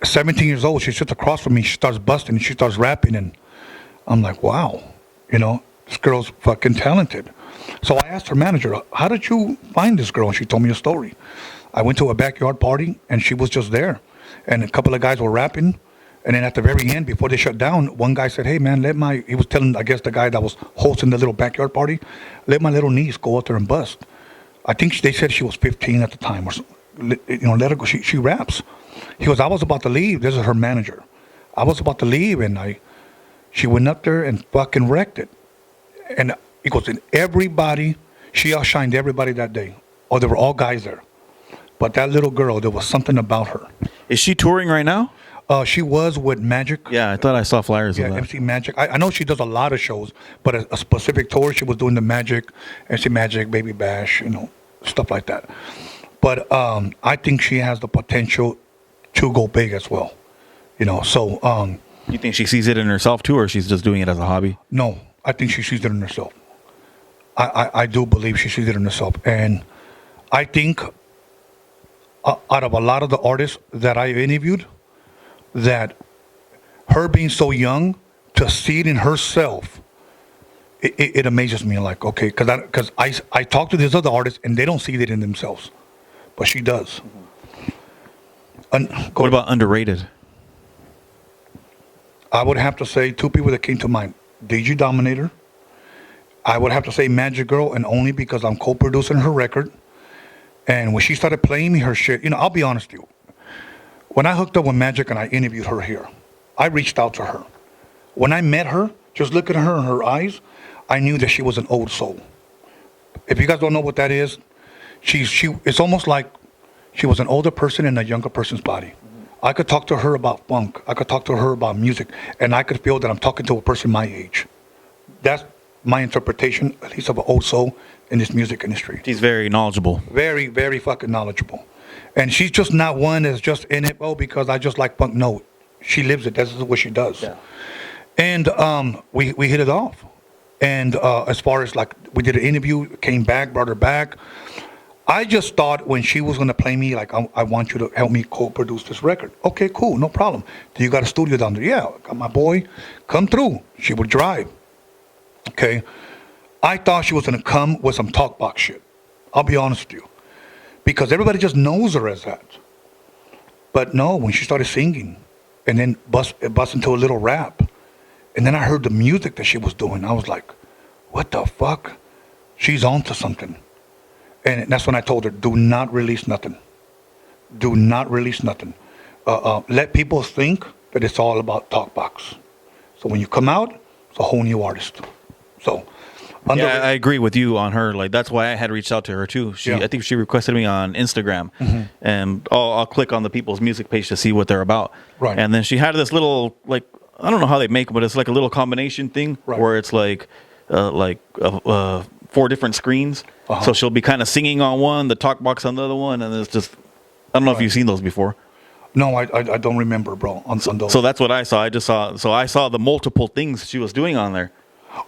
17 years old, she sits across from me, she starts busting, she starts rapping, and I'm like, wow, this girl's fucking talented. So I asked her manager, how did you find this girl? And she told me a story. I went to a backyard party, and she was just there. And a couple of guys were rapping, and then at the very end, before they shut down, one guy said, hey, man, he was telling, I guess, the guy that was hosting the little backyard party, let my little niece go out there and bust. I think they said she was 15 at the time, or let her go. She raps. He goes, I was about to leave. This is her manager. I was about to leave, and she went up there and fucking wrecked it. And he goes, and she outshined everybody that day. Oh, they were all guys there. But that little girl, there was something about her.
Is she touring right now?
She was with Magic.
Yeah, I thought I saw flyers of that.
MC Magic. I know she does a lot of shows, but a specific tour, she was doing the Magic, MC Magic, Baby Bash, stuff like that. But I think she has the potential to go big as well. So...
You think she sees it in herself too, or she's just doing it as a hobby?
No, I think she sees it in herself. I do believe she sees it in herself. And I think out of a lot of the artists that I interviewed, that her being so young to see it in herself, it amazes me. Like, okay, because I talk to these other artists and they don't see it in themselves, but she does.
What about underrated?
I would have to say two people that came to mind. DJ Dominator. I would have to say Magic Girl, and only because I'm co-producing her record. And when she started playing me her shit, I'll be honest with you. When I hooked up with Magic and I interviewed her here, I reached out to her. When I met her, just looking at her in her eyes, I knew that she was an old soul. If you guys don't know what that is, it's almost like she was an older person in a younger person's body. I could talk to her about funk. I could talk to her about music. And I could feel that I'm talking to a person my age. That's my interpretation, at least of an old soul in this music industry.
She's very knowledgeable. Very,
very fucking knowledgeable. And she's just not one that's just in it, because I just like funk. No, she lives it. That's what she does. Yeah. And we hit it off. And as far as we did an interview, came back, brought her back. I just thought when she was going to play me, I want you to help me co-produce this record. Okay, cool, no problem. Do you got a studio down there? Yeah, got my boy. Come through. She would drive. Okay. I thought she was going to come with some talk box shit. I'll be honest with you. Because everybody just knows her as that. But no, when she started singing and then bust into a little rap, and then I heard the music that she was doing, I was like, what the fuck? She's on to something. And that's when I told her, do not release nothing. do not release nothing. Let people think that it's all about Talkbox. So when you come out, it's a whole new artist. So,
Yeah, I agree with you on her. Like that's why I had reached out to her too. I think she requested me on Instagram, and I'll click on the People's Music page to see what they're about.
Right.
And then she had this little like I don't know how they make them, but it's like a little combination thing where it's like 4 different screens. So she'll be kind of singing on one, the talk box on the other one, and it's just I don't know if you've seen those before.
No, I don't remember, bro. On those.
So that's what I saw. I saw the multiple things she was doing on there.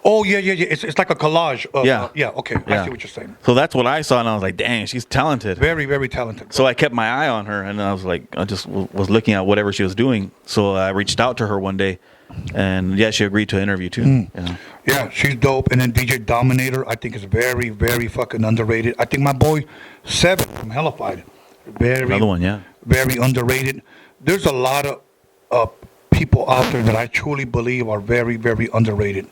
Oh yeah. It's like a collage. Of,
Yeah.
Okay. I see what you're saying.
So that's what I saw, and I was like, "Dang, she's talented."
Very, very talented.
So I kept my eye on her, and I was like, I just was looking at whatever she was doing. So I reached out to her one day, and yeah, she agreed to an interview too.
Yeah, she's dope. And then DJ Dominator, I think is very, very fucking underrated. I think my boy Seven from Hellified,
Another one, yeah.
very underrated. There's a lot of people out there that I truly believe are very, very underrated.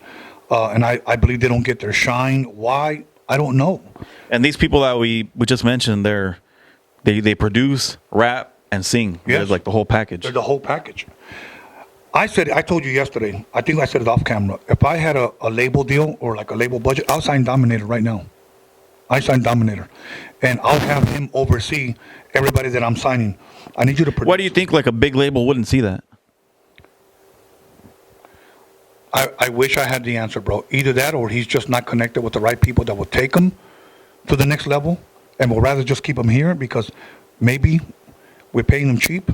And I believe they don't get their shine. Why? I don't know.
And these people that we just mentioned, they produce, rap, and sing.
Yes.
They're like the whole package.
They're the whole package. I told you yesterday, I think I said it off camera. If I had a label deal or like a label budget, I'll sign Dominator right now. I sign Dominator. And I'll have him oversee everybody that I'm signing. I need you to produce.
Why do you think like a big label wouldn't see that?
I wish I had the answer, bro. Either that or he's just not connected with the right people that will take him to the next level and will rather just keep him here because maybe we're paying him cheap.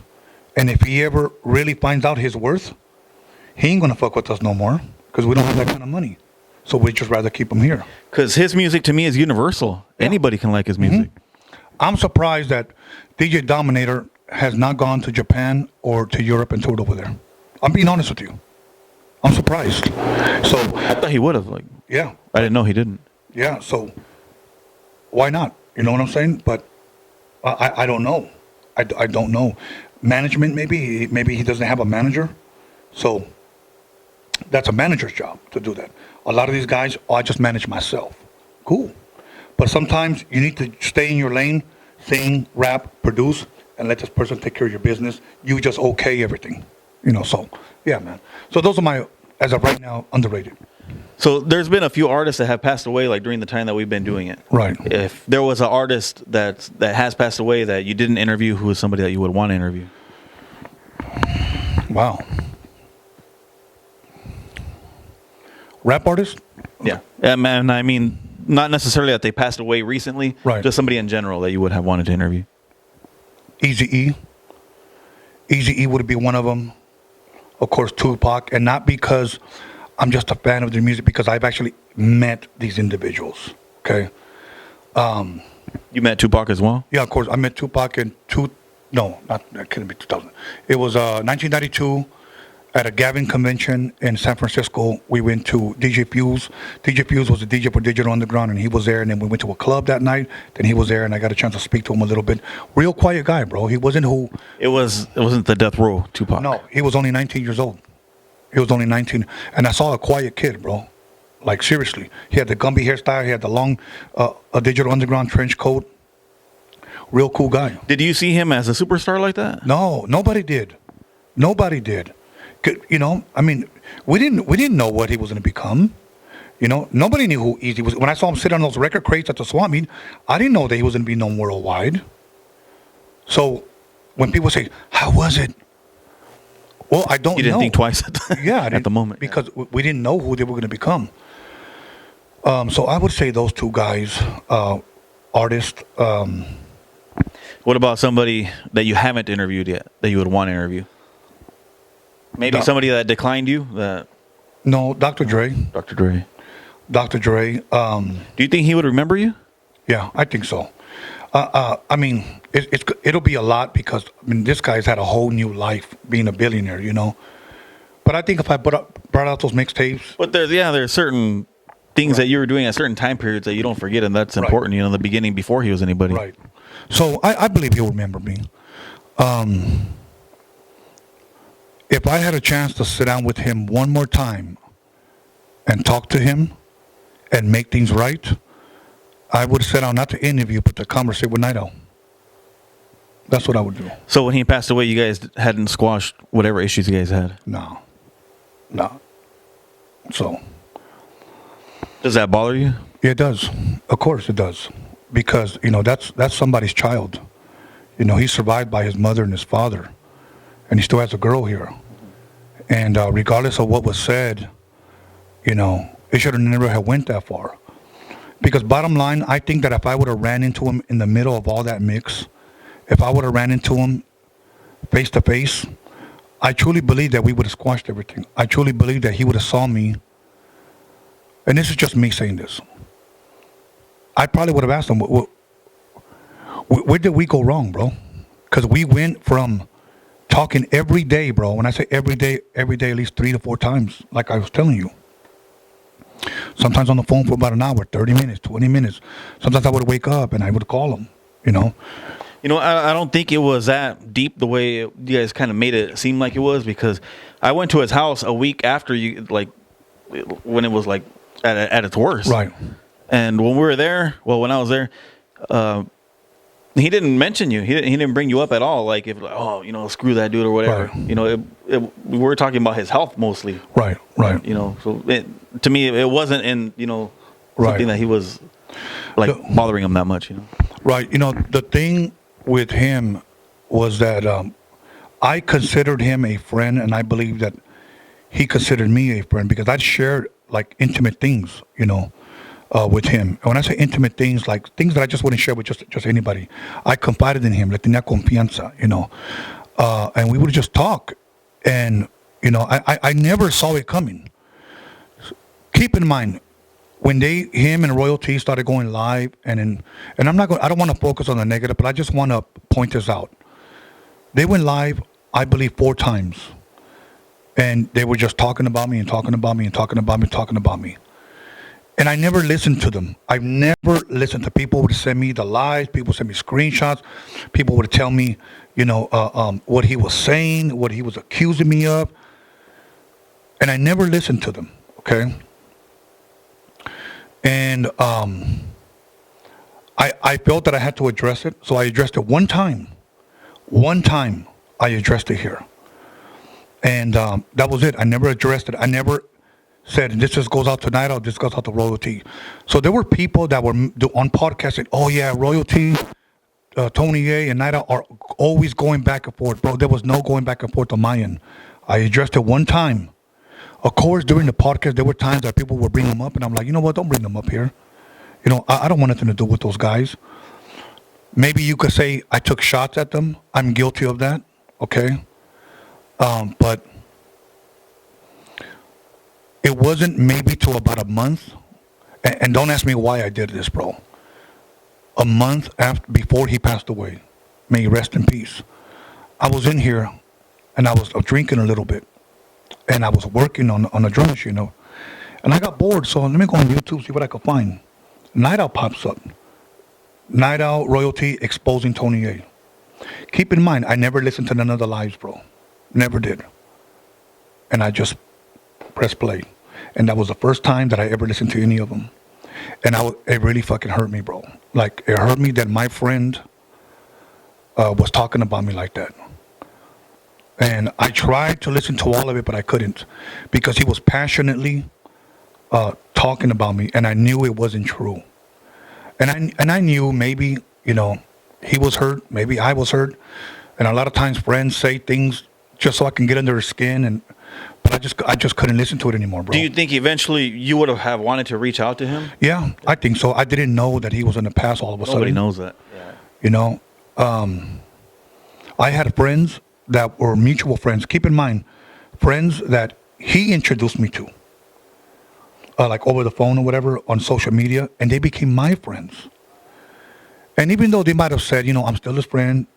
And if he ever really finds out his worth, he ain't going to fuck with us no more because we don't have that kind of money. So we'd just rather keep him here.
Because his music to me is universal. Yeah. Anybody can like his music.
I'm surprised that DJ Dominator has not gone to Japan or to Europe and toured over there. I'm being honest with you. I'm surprised. So
I thought he would have. Like,
yeah,
I didn't know he didn't.
Yeah, so why not? You know what I'm saying? But I don't know. I don't know. Management, maybe he doesn't have a manager. So that's a manager's job to do that. A lot of these guys, I just manage myself. Cool. But sometimes you need to stay in your lane, sing, rap, produce, and let this person take care of your business. You just okay everything. So, yeah, man. So those are my, as of right now, underrated.
So there's been a few artists that have passed away like during the time that we've been doing it.
Right.
If there was an artist that has passed away that you didn't interview, who is somebody that you would want to interview?
Wow. Rap artist?
Yeah. Man, I mean, not necessarily that they passed away recently.
Right.
Just somebody in general that you would have wanted to interview.
Eazy-E. Eazy-E would be one of them. Of course, Tupac. And not because I'm just a fan of their music, because I've actually met these individuals. Okay?
You met Tupac as well?
Yeah, of course. I met Tupac in that couldn't be 2000. It was 1992 at a Gavin convention in San Francisco. We went to DJ Fuse. DJ Fuse was a DJ for Digital Underground, and he was there. And then we went to a club that night. Then he was there, and I got a chance to speak to him a little bit. Real quiet guy, bro. He wasn't who.
It wasn't the Death Row Tupac.
No, he was only 19 years old. He was only 19, and I saw a quiet kid, bro. Like seriously, he had the Gumby hairstyle. He had the long, a Digital Underground trench coat. Real cool guy.
Did you see him as a superstar like that?
No, nobody did. Nobody did. I mean, we didn't know what he was going to become. Nobody knew who Eazy was. When I saw him sit on those record crates at the swap meet, I didn't know that he was going to be known worldwide. So when people say, "How was it?" Well, I don't know.
You didn't think twice at the moment.
Because we didn't know who they were going to become. So I would say those two guys, artists.
What about somebody that you haven't interviewed yet that you would want to interview? Maybe somebody that declined you?
No, Dr. Dre.
Dr. Dre.
Dr. Dre.
Do you think he would remember you?
Yeah, I think so. I mean, it'll be a lot because this guy's had a whole new life being a billionaire, But I think if I brought out those mixtapes.
But there's certain things that you were doing at certain time periods that you don't forget, and that's important. In the beginning, before he was anybody.
Right. So I believe he'll remember me. If I had a chance to sit down with him one more time and talk to him and make things right, I would sit down not to interview but to conversate with Knightowl. That's what I would do.
So when he passed away, you guys hadn't squashed whatever issues you guys had?
No. So.
Does that bother you?
Yeah, it does. Of course it does. Because, that's somebody's child. He's survived by his mother and his father. And he still has a girl here. And regardless of what was said, it should have never have went that far. Because bottom line, I think that if I would have ran into him in the middle of all that mix, if I would have ran into him face to face, I truly believe that we would have squashed everything. I truly believe that he would have saw me. And this is just me saying this. I probably would have asked him, where did we go wrong, bro? Because we went from talking every day, bro. When I say every day at least 3 to 4 times, like I was telling you. Sometimes on the phone for about an hour, 30 minutes, 20 minutes. Sometimes I would wake up and I would call him,
I don't think it was that deep the way you guys kind of made it seem like it was, because I went to his house a week after you, like, when it was like at its worst.
Right.
And when we were there, when I was there, he didn't mention you. He didn't bring you up at all. Like, screw that dude or whatever.
Right.
We were talking about his health mostly.
Right.
So to me, it wasn't something that he was bothering him that much.
Right. The thing with him was that I considered him a friend, and I believe that he considered me a friend because I shared like intimate things, with him. And when I say intimate things, like things that I just wouldn't share with just anybody, I confided in him, le tenía confianza, and we would just talk, and I never saw it coming. Keep in mind, when him and Royalty started going live, and I don't want to focus on the negative, but I just want to point this out. They went live, I believe, 4 times, and they were just talking about me and talking about me and talking about me and talking about me. And I never listened to them. I've never listened to people who would send me the lies. People send me screenshots. People would tell me, what he was saying, what he was accusing me of. And I never listened to them, okay? And I felt that I had to address it. So I addressed it one time. One time I addressed it here. And that was it. I never addressed it. I never said, this just goes out to Knightowl, this goes out to Royalty. So there were people that were on podcasts saying, oh yeah, Royalty, Tony A, and Knightowl are always going back and forth. Bro, there was no going back and forth on my end. I addressed it one time. Of course, during the podcast, there were times that people would bring them up, and I'm like, you know what, don't bring them up here. I don't want nothing to do with those guys. Maybe you could say I took shots at them. I'm guilty of that, okay? But it wasn't maybe till about a month, and don't ask me why I did this, bro. A month before he passed away, may he rest in peace. I was in here, and I was drinking a little bit, and I was working on a drum machine, and I got bored, so let me go on YouTube, see what I could find. Knightowl pops up. Knightowl Royalty exposing Tony A. Keep in mind, I never listened to none of the lives, bro. Never did. And I just pressed play. And that was the first time that I ever listened to any of them. And it really fucking hurt me, bro. Like, it hurt me that my friend was talking about me like that. And I tried to listen to all of it, but I couldn't. Because he was passionately talking about me, and I knew it wasn't true. And I knew maybe, he was hurt, maybe I was hurt. And a lot of times friends say things just so I can get under their skin, but I just couldn't listen to it anymore, bro.
Do you think eventually you would have wanted to reach out to him?
Yeah, I think so. I didn't know that he was in the past all of a sudden.
Nobody knows that. Yeah.
I had friends that were mutual friends. Keep in mind, friends that he introduced me to, like over the phone or whatever, on social media, and they became my friends. And even though they might have said, I'm still his friend,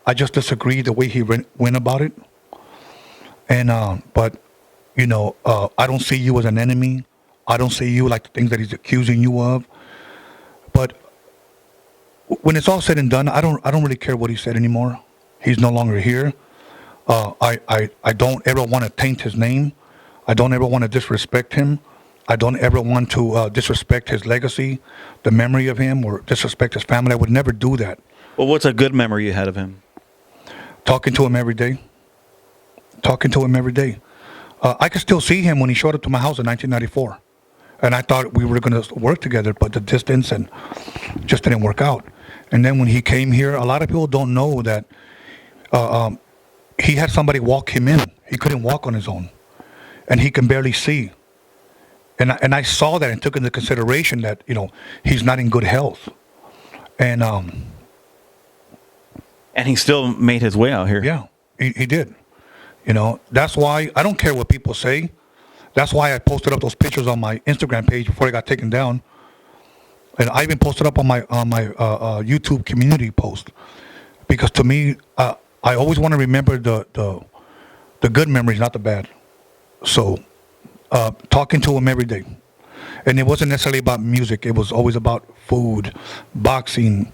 I just disagree the way he went about it. And, but, I don't see you as an enemy. I don't see you like the things that he's accusing you of. But when it's all said and done, I don't really care what he said anymore. He's no longer here. I don't ever want to taint his name. I don't ever want to disrespect him. I don't ever want to disrespect his legacy, the memory of him, or disrespect his family. I would never do that.
Well, what's a good memory you had of him?
talking to him every day. I could still see him when he showed up to my house in 1994. And I thought we were going to work together, but the distance and just didn't work out. And then when he came here, a lot of people don't know that he had somebody walk him in. He couldn't walk on his own. And he can barely see. And I saw that and took into consideration that, he's not in good health. And
he still made his way out here.
Yeah, he did. That's why I don't care what people say. That's why I posted up those pictures on my Instagram page before it got taken down, and I even posted up on my YouTube community post, because to me, I always want to remember the good memories, not the bad. So, talking to him every day, and it wasn't necessarily about music. It was always about food, boxing,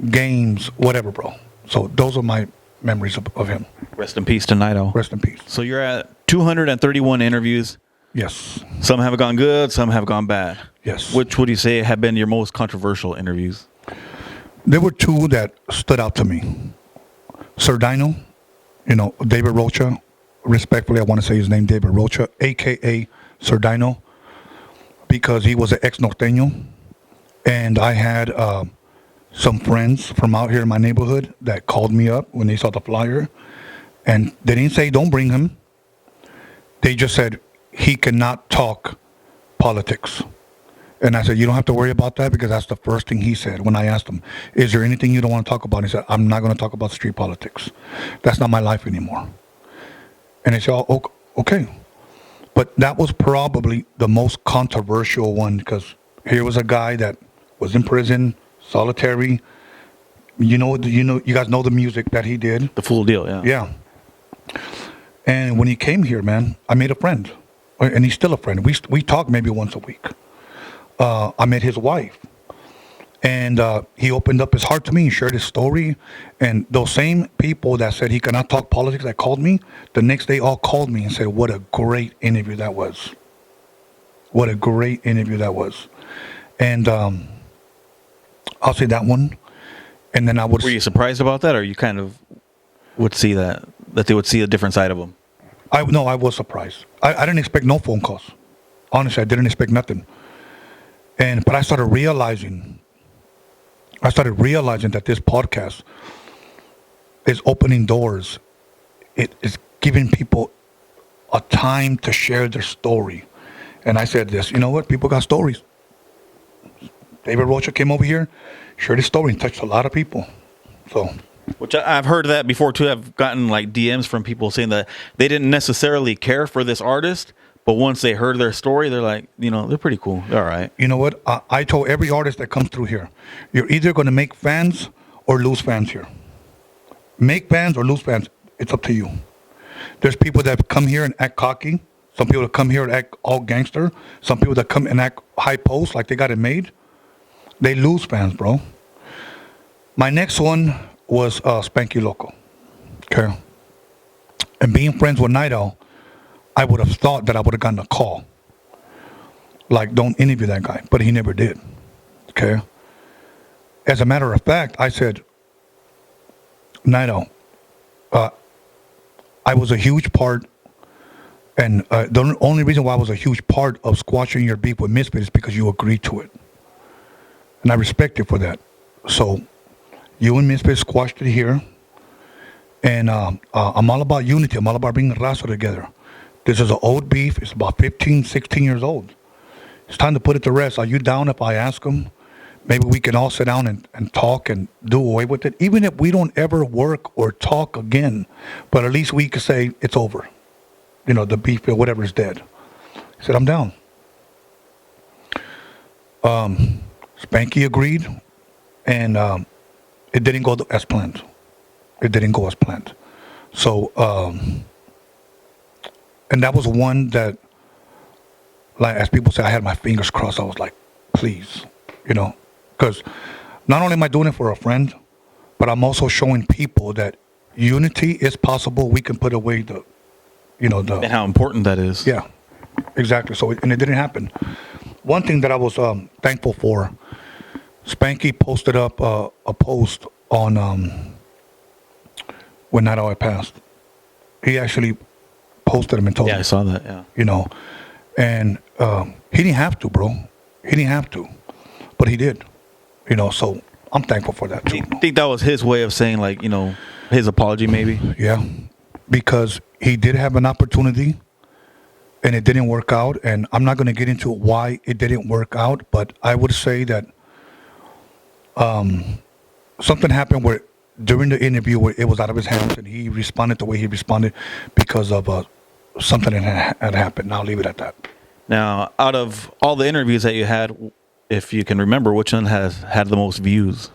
games, whatever, bro. So those are my memories of him.
Rest in peace to Knightowl.
Rest in peace.
So you're at 231 interviews.
Yes.
Some have gone good, some have gone bad.
Yes.
Which would you say have been your most controversial interviews?
There were two that stood out to me. Sir Dino, David Rocha. Respectfully, I want to say his name, David Rocha, a.k.a. Sir Dino, because he was an ex-norteño. And I had some friends from out here in my neighborhood that called me up when they saw the flyer. And they didn't say, don't bring him. They just said, he cannot talk politics. And I said, you don't have to worry about that, because that's the first thing he said when I asked him, is there anything you don't want to talk about? And he said, I'm not going to talk about street politics. That's not my life anymore. And they said, oh, okay. But that was probably the most controversial one, because here was a guy that was in prison, solitary. You guys know the music that he did.
The full deal, yeah.
Yeah. And when he came here, man, I made a friend. And he's still a friend. We talk maybe once a week. I met his wife. And he opened up his heart to me and shared his story. And those same people that said he cannot talk politics that called me, the next day all called me and said, what a great interview that was. What a great interview that was. And I'll say that one. And then I would...
Were you surprised about that, or you kind of would see that they would see a different side of him?
No, I was surprised. I didn't expect no phone calls. Honestly, I didn't expect nothing. But I started realizing that this podcast is opening doors. It is giving people a time to share their story. And I said this, you know what? People got stories. David Rocha came over here, shared his story, and touched a lot of people. So...
Which I've heard that before too. I've gotten like DMs from people saying that they didn't necessarily care for this artist, but once they heard their story, they're like, they're pretty cool. They're all right.
You know what? I told every artist that comes through here, you're either going to make fans or lose fans here. Make fans or lose fans. It's up to you. There's people that come here and act cocky. Some people that come here and act all gangster. Some people that come and act high post like they got it made. They lose fans, bro. My next one was Spanky Loco. Okay. And being friends with Knightowl, I would have thought that I would have gotten a call. Like, don't interview that guy. But he never did. Okay. As a matter of fact, I said, Knightowl, I was a huge part, and the only reason why I was a huge part of squashing your beef with Misfit is because you agreed to it. And I respect you for that. So, you and Misfit squashed it here. And I'm all about unity. I'm all about bringing raza together. This is an old beef. It's about 15, 16 years old. It's time to put it to rest. Are you down if I ask him? Maybe we can all sit down and talk and do away with it. Even if we don't ever work or talk again. But at least we can say it's over. The beef or whatever is dead. He said, I'm down. Spanky agreed. And... it didn't go as planned. So, and that was one that, like, as people say, I had my fingers crossed. I was like, please, because not only am I doing it for a friend, but I'm also showing people that unity is possible. We can put away and
how important that is.
Yeah, exactly. So, and it didn't happen. One thing that I was thankful for, Spanky posted up a post on when Knightowl had passed. He actually posted him and told
Yeah,
me.
I saw that. Yeah.
You know, and he didn't have to, bro. He didn't have to, but he did. You know, so I'm thankful for that too.
I think that was his way of saying, like, you know, his apology, maybe.
Yeah, because he did have an opportunity, and it didn't work out. And I'm not going to get into why it didn't work out, but I would say that something happened where during the interview where it was out of his hands, and he responded the way he responded because of something that had happened. I'll leave it at that.
Now, out of all the interviews that you had, if you can remember, which one has had the most views?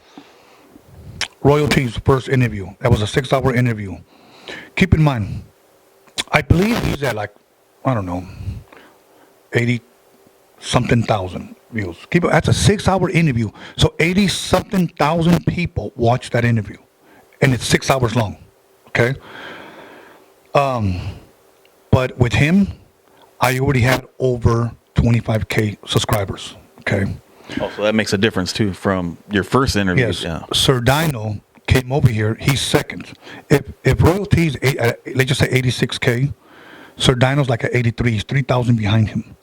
Royalty's first interview. That was a 6-hour interview. Keep in mind, I believe he's at like, I don't know, 80-something thousand views. That's a 6-hour interview. So 80-something thousand people watched that interview. And it's 6 hours long. Okay? But with him, I already had over 25K subscribers. Okay?
Oh, so that makes a difference, too, from your first interview.
Yes.
Yeah.
Sir Dino came over here. He's second. If Royalty's, let's just say 86K, Sir Dino's like at 83. He's 3,000 behind him.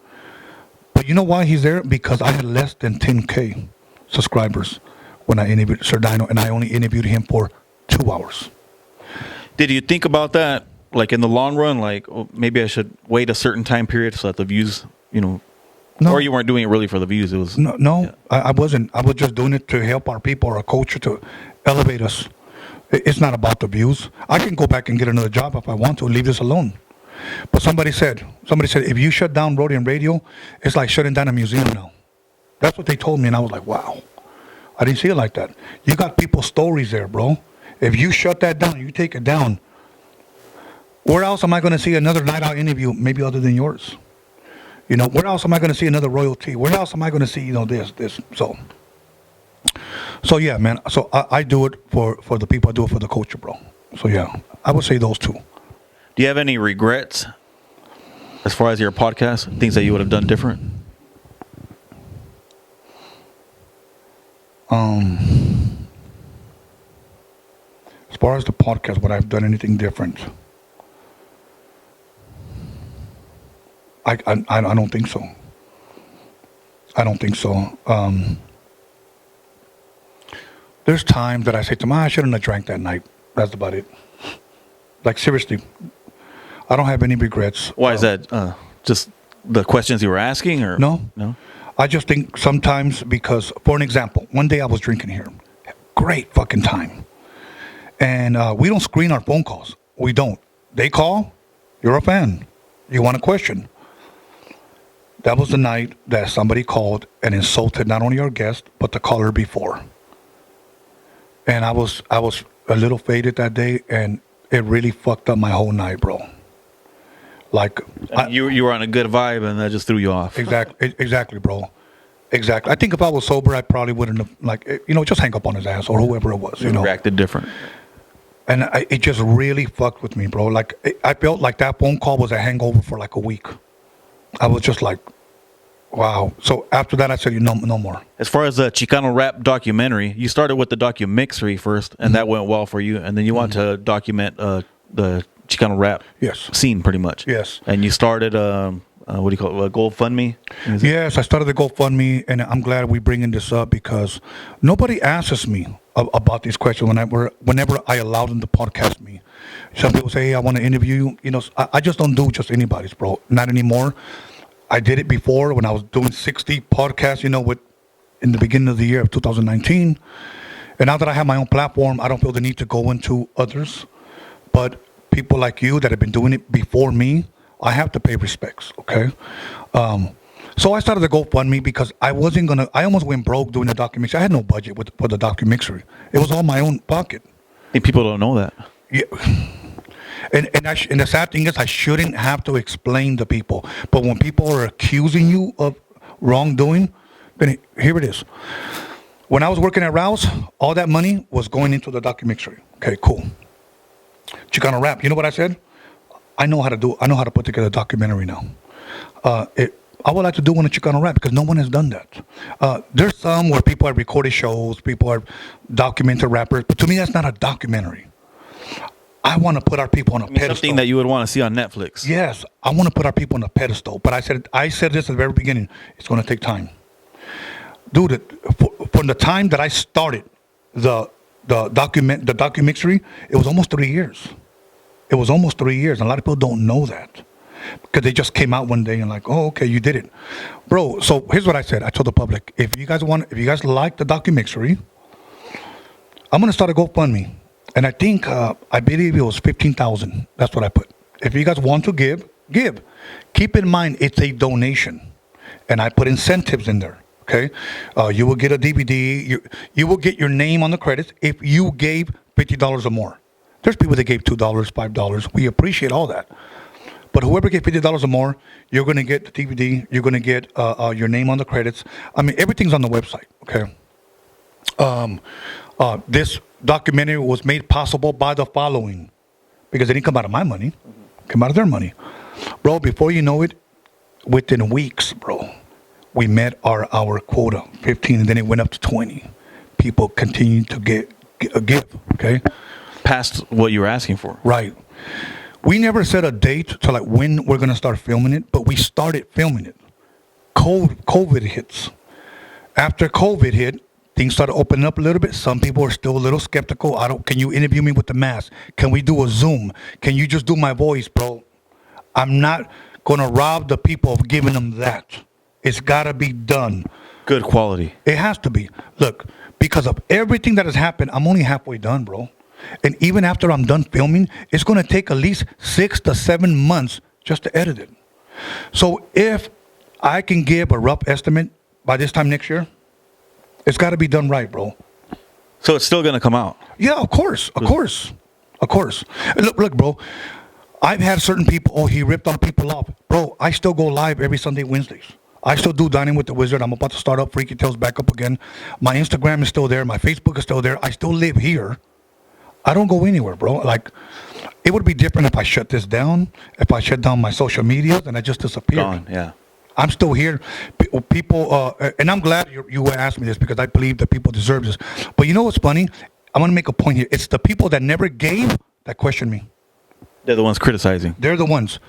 But you know why he's there? Because I had less than 10K subscribers when I interviewed Sir Dino, and I only interviewed him for 2 hours.
Did you think about that, like, in the long run? Like, oh, maybe I should wait a certain time period so that the views, you know...
No.
Or you weren't doing it really for the views. It was
No,
yeah.
I wasn't. I was just doing it to help our people, our culture, to elevate us. It's not about the views. I can go back and get another job if I want to and leave this alone. But somebody said, if you shut down Roadium Radio, it's like shutting down a museum now. That's what they told me, and I was like, wow. I didn't see it like that. You got people's stories there, bro. If you shut that down, you take it down, where else am I going to see another Knightowl interview, maybe other than yours? You know, where else am I going to see another Royalty? Where else am I going to see, you know, this? So yeah, man. So I do it for the people. I do it for the culture, bro. So yeah, I would say those two.
Do you have any regrets as far as your podcast? Things that you would have done different?
As far as the podcast, would I have done anything different? I don't think so. I don't think so. There's times that I say to myself, I shouldn't have drank that night. That's about it. Like, seriously, I don't have any regrets.
Why is that? Just the questions you were asking, or
No.
no?
I just think sometimes because, for an example, one day I was drinking here. Great fucking time. And we don't screen our phone calls. We don't. They call, you're a fan. You want a question. That was the night that somebody called and insulted not only our guest, but the caller before. And I was a little faded that day, and it really fucked up my whole night, bro. Like,
You were on a good vibe, and that just threw you off.
Exactly, bro. Exactly. I think if I was sober, I probably wouldn't have, like, you know, just hang up on his ass or whoever it was, you know.
Reacted different.
And it just really fucked with me, bro. Like, I felt like that phone call was a hangover for like a week. I was just like, wow. So after that, I said, no more.
As far as the Chicano rap documentary, you started with the Documixery first, and that went well for you. And then you want to document the Chicano rap scene, pretty much.
Yes.
And you started, what do you call it, GoFundMe?
Yes, I started the GoFundMe, and I'm glad we're bringing this up because nobody asks me about these questions whenever I allow them to podcast me. Some people say, hey, I want to interview you. You know, I just don't do just anybody's, bro. Not anymore. I did it before when I was doing 60 podcasts, you know, in the beginning of the year of 2019. And now that I have my own platform, I don't feel the need to go into others. But people like you that have been doing it before me, I have to pay respects, okay? So I started the GoFundMe because I almost went broke doing the Documixery. I had no budget for the Documixery. It was all my own pocket.
I think people don't know that.
Yeah. And the sad thing is I shouldn't have to explain to people. But when people are accusing you of wrongdoing, then here it is. When I was working at Rouse, all that money was going into the Documixery. Okay, cool. Chicano rap, you know what I said? I know how to put together a documentary now. I would like to do one of Chicano rap because no one has done that. There's some where people have recorded shows, people have documented rappers, but to me that's not a documentary. I want to put our people on a pedestal.
Something that you would want to see on Netflix.
Yes, I want to put our people on a pedestal. But I said this at the very beginning. It's going to take time, dude. From the time that I started the Documixery, it was almost 3 years. It was almost 3 years. And a lot of people don't know that because they just came out one day and like, oh, okay, you did it, bro. So here's what I said. I told the public, if you guys like the Documixery, I'm going to start a GoFundMe. And I think, I believe it was 15,000. That's what I put. If you guys want to give. Keep in mind, it's a donation. And I put incentives in there, okay? You will get a DVD. You will get your name on the credits if you gave $50 or more. There's people that gave $2, $5. We appreciate all that. But whoever gave $50 or more, you're going to get the DVD. You're going to get your name on the credits. I mean, everything's on the website, okay? This documentary was made possible by the following, because it didn't come out of my money, it came out of their money, bro. Before you know it, within weeks, bro, we met our quota, 15, and then it went up to 20. People continued to give, okay,
past what you were asking for,
right? We never set a date to like when we're gonna start filming it, but we started filming it. COVID hits. After COVID hit, things started opening up a little bit. Some people are still a little skeptical. Can you interview me with the mask? Can we do a Zoom? Can you just do my voice, bro? I'm not going to rob the people of giving them that. It's got to be done.
Good quality.
It has to be. Look, because of everything that has happened, I'm only halfway done, bro. And even after I'm done filming, it's going to take at least 6 to 7 months just to edit it. So if I can give a rough estimate by this time next year, it's got to be done right, bro.
So it's still going to come out?
Yeah, of course. Look, bro. I've had certain people, oh, he ripped all people off. Bro, I still go live every Sunday, Wednesdays. I still do Dining with the Wizard. I'm about to start up Freaky Tales back up again. My Instagram is still there. My Facebook is still there. I still live here. I don't go anywhere, bro. Like, it would be different if I shut this down, if I shut down my social media, and I just disappeared.
Gone, yeah.
I'm still here. People, and I'm glad you asked me this because I believe that people deserve this. But you know what's funny? I'm going to make a point here. It's the people that never gave that question me.
They're the ones criticizing.
They're the ones.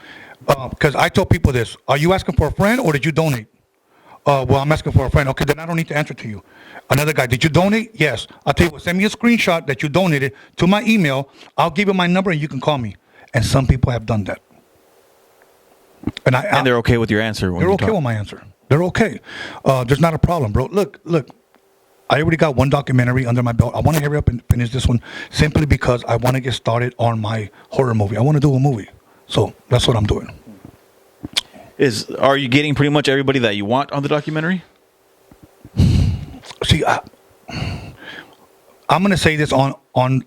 Because I told people this. Are you asking for a friend or did you donate? Well, I'm asking for a friend. Okay, then I don't need to answer to you. Another guy, did you donate? Yes. I'll tell you what, send me a screenshot that you donated to my email. I'll give you my number and you can call me. And some people have done that. And
they're okay with your answer.
They're okay with my answer. They're okay. There's not a problem, bro. Look. I already got one documentary under my belt. I want to hurry up and finish this one simply because I want to get started on my horror movie. I want to do a movie. So that's what I'm doing.
Are you getting pretty much everybody that you want on the documentary?
See, I'm going to say this on I'm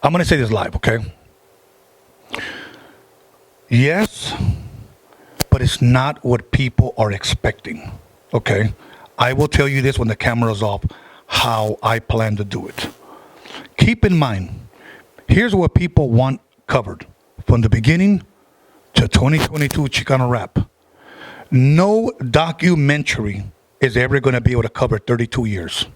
going to say this live, okay? Yes, but it's not what people are expecting, okay? I will tell you this when the camera's off, how I plan to do it. Keep in mind, here's what people want covered. From the beginning to 2022 Chicano rap. No documentary is ever going to be able to cover 32 years.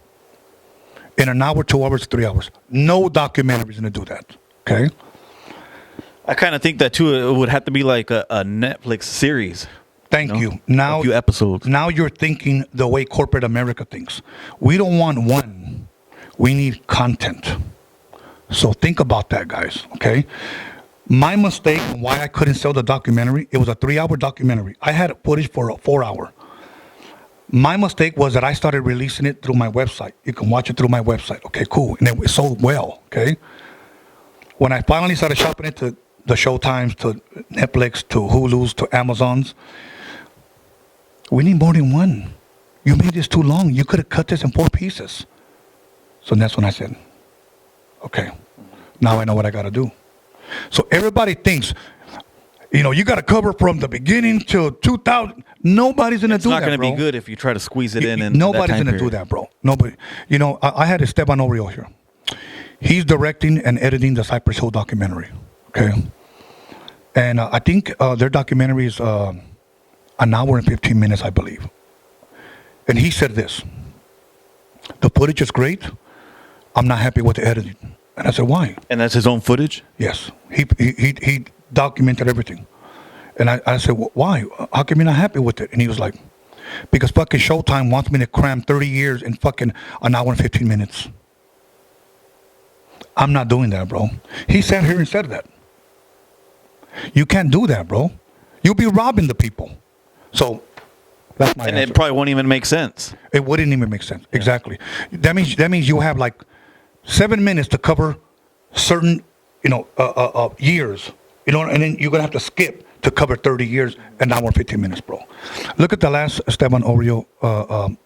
In an hour, 2 hours, 3 hours. No documentary is going to do that, okay?
I kind of think that too. It would have to be like a Netflix series.
Thank you. Now,
a few episodes.
Now you're thinking the way corporate America thinks. We don't want one. We need content. So think about that, guys. Okay. My mistake and why I couldn't sell the documentary. It was a 3-hour documentary. I had footage for a 4-hour. My mistake was that I started releasing it through my website. You can watch it through my website. Okay, cool. And it sold well. Okay. When I finally started shopping it to the Showtimes, to Netflix, to Hulu's, to Amazon's. We need more than one. You made this too long. You could have cut this in 4 pieces. So that's when I said, okay, now I know what I got to do. So everybody thinks, you got to cover from the beginning till 2000. Nobody's going to do that, bro.
It's not going to be good if you try to squeeze it in.
Nobody's going to do that, bro. Nobody. I had Esteban Oriol here. He's directing and editing the Cypress Hill documentary. Okay. And I think their documentary is an hour and 15 minutes, I believe. And he said this: the footage is great. I'm not happy with the editing. And I said, why?
And that's his own footage?
Yes. He documented everything. And I said, well, why? How come you're not happy with it? And he was like, because fucking Showtime wants me to cram 30 years in fucking an hour and 15 minutes. I'm not doing that, bro. He sat here and said that. You can't do that, bro. You'll be robbing the people. So that's my answer.
It probably won't even make sense.
It wouldn't even make sense. Yeah. Exactly. That means you have like 7 minutes to cover certain, years. And then you're gonna have to skip to cover 30 years, an hour and 15 minutes, bro. Look at the last Esteban Oreo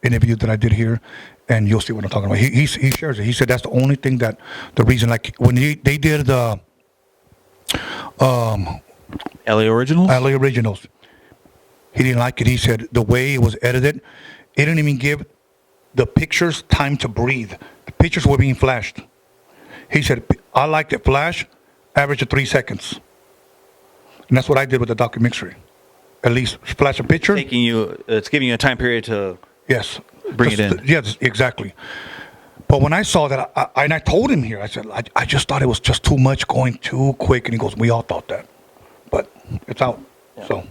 interview that I did here, and you'll see what I'm talking about. He shares it. He said that's the only thing the reason, like when they did the
LA
Originals, he didn't like it. He said the way it was edited, it didn't even give the pictures time to breathe. The pictures were being flashed. He said, I liked it flash, average of 3 seconds. And that's what I did with the Documixery. At least flash a picture.
It's giving you a time period to bring it in.
Yes, exactly. But when I saw that, I told him here, I said, I just thought it was just too much, going too quick. And he goes, we all thought that. But it's out. Yeah.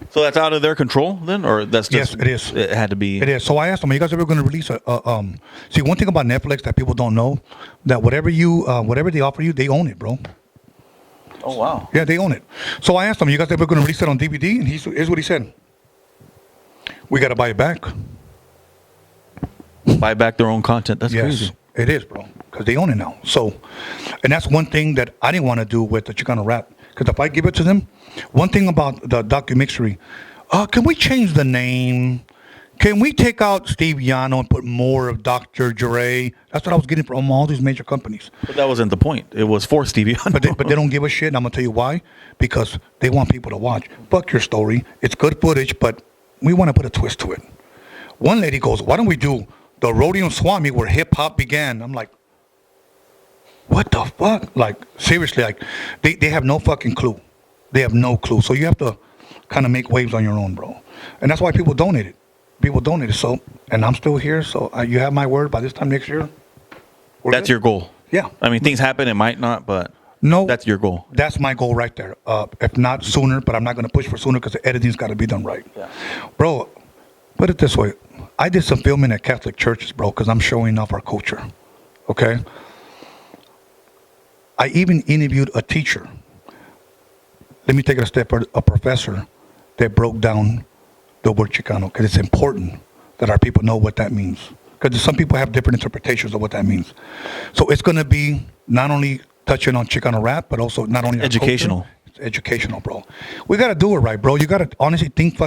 So that's out of their control then? Or that's just...
Yes, it is.
It had to be...
It is. So I asked them, are you guys ever going to release See, one thing about Netflix that people don't know, that whatever they offer you, they own it, bro.
Oh, wow.
Yeah, they own it. So I asked him, you guys ever going to release it on DVD? And here's what he said. We got to buy it back.
Buy back their own content. That's crazy.
It is, bro, because they own it now. So, and that's one thing that I didn't want to do with the Chicano rap. Because if I give it to them, one thing about the Documixery, can we change the name? Can we take out Steve Yano and put more of Dr. Dre? That's what I was getting from all these major companies.
But that wasn't the point. It was for Steve Yano.
But they don't give a shit, and I'm going to tell you why. Because they want people to watch. Fuck your story. It's good footage, but we want to put a twist to it. One lady goes, why don't we do the Roadium Swami where hip-hop began? I'm like, what the fuck? Like, seriously, like, they have no fucking clue. They have no clue. So you have to kind of make waves on your own, bro. And that's why people donate it. So, and I'm still here. So you have my word. By this time next year,
that's your goal.
Yeah.
I mean, things happen. It might not, but
no,
that's your goal.
That's my goal right there. If not sooner, but I'm not going to push for sooner because the editing's got to be done right.
Yeah.
Bro, put it this way. I did some filming at Catholic churches, bro, because I'm showing off our culture. Okay. I even interviewed a teacher. Let me take it a step further. A professor that broke down the word Chicano, because it's important that our people know what that means. Because some people have different interpretations of what that means. So it's going to be not only touching on Chicano rap, but also not only
educational.
Culture, it's educational, bro. We got to do it right, bro. You got to honestly think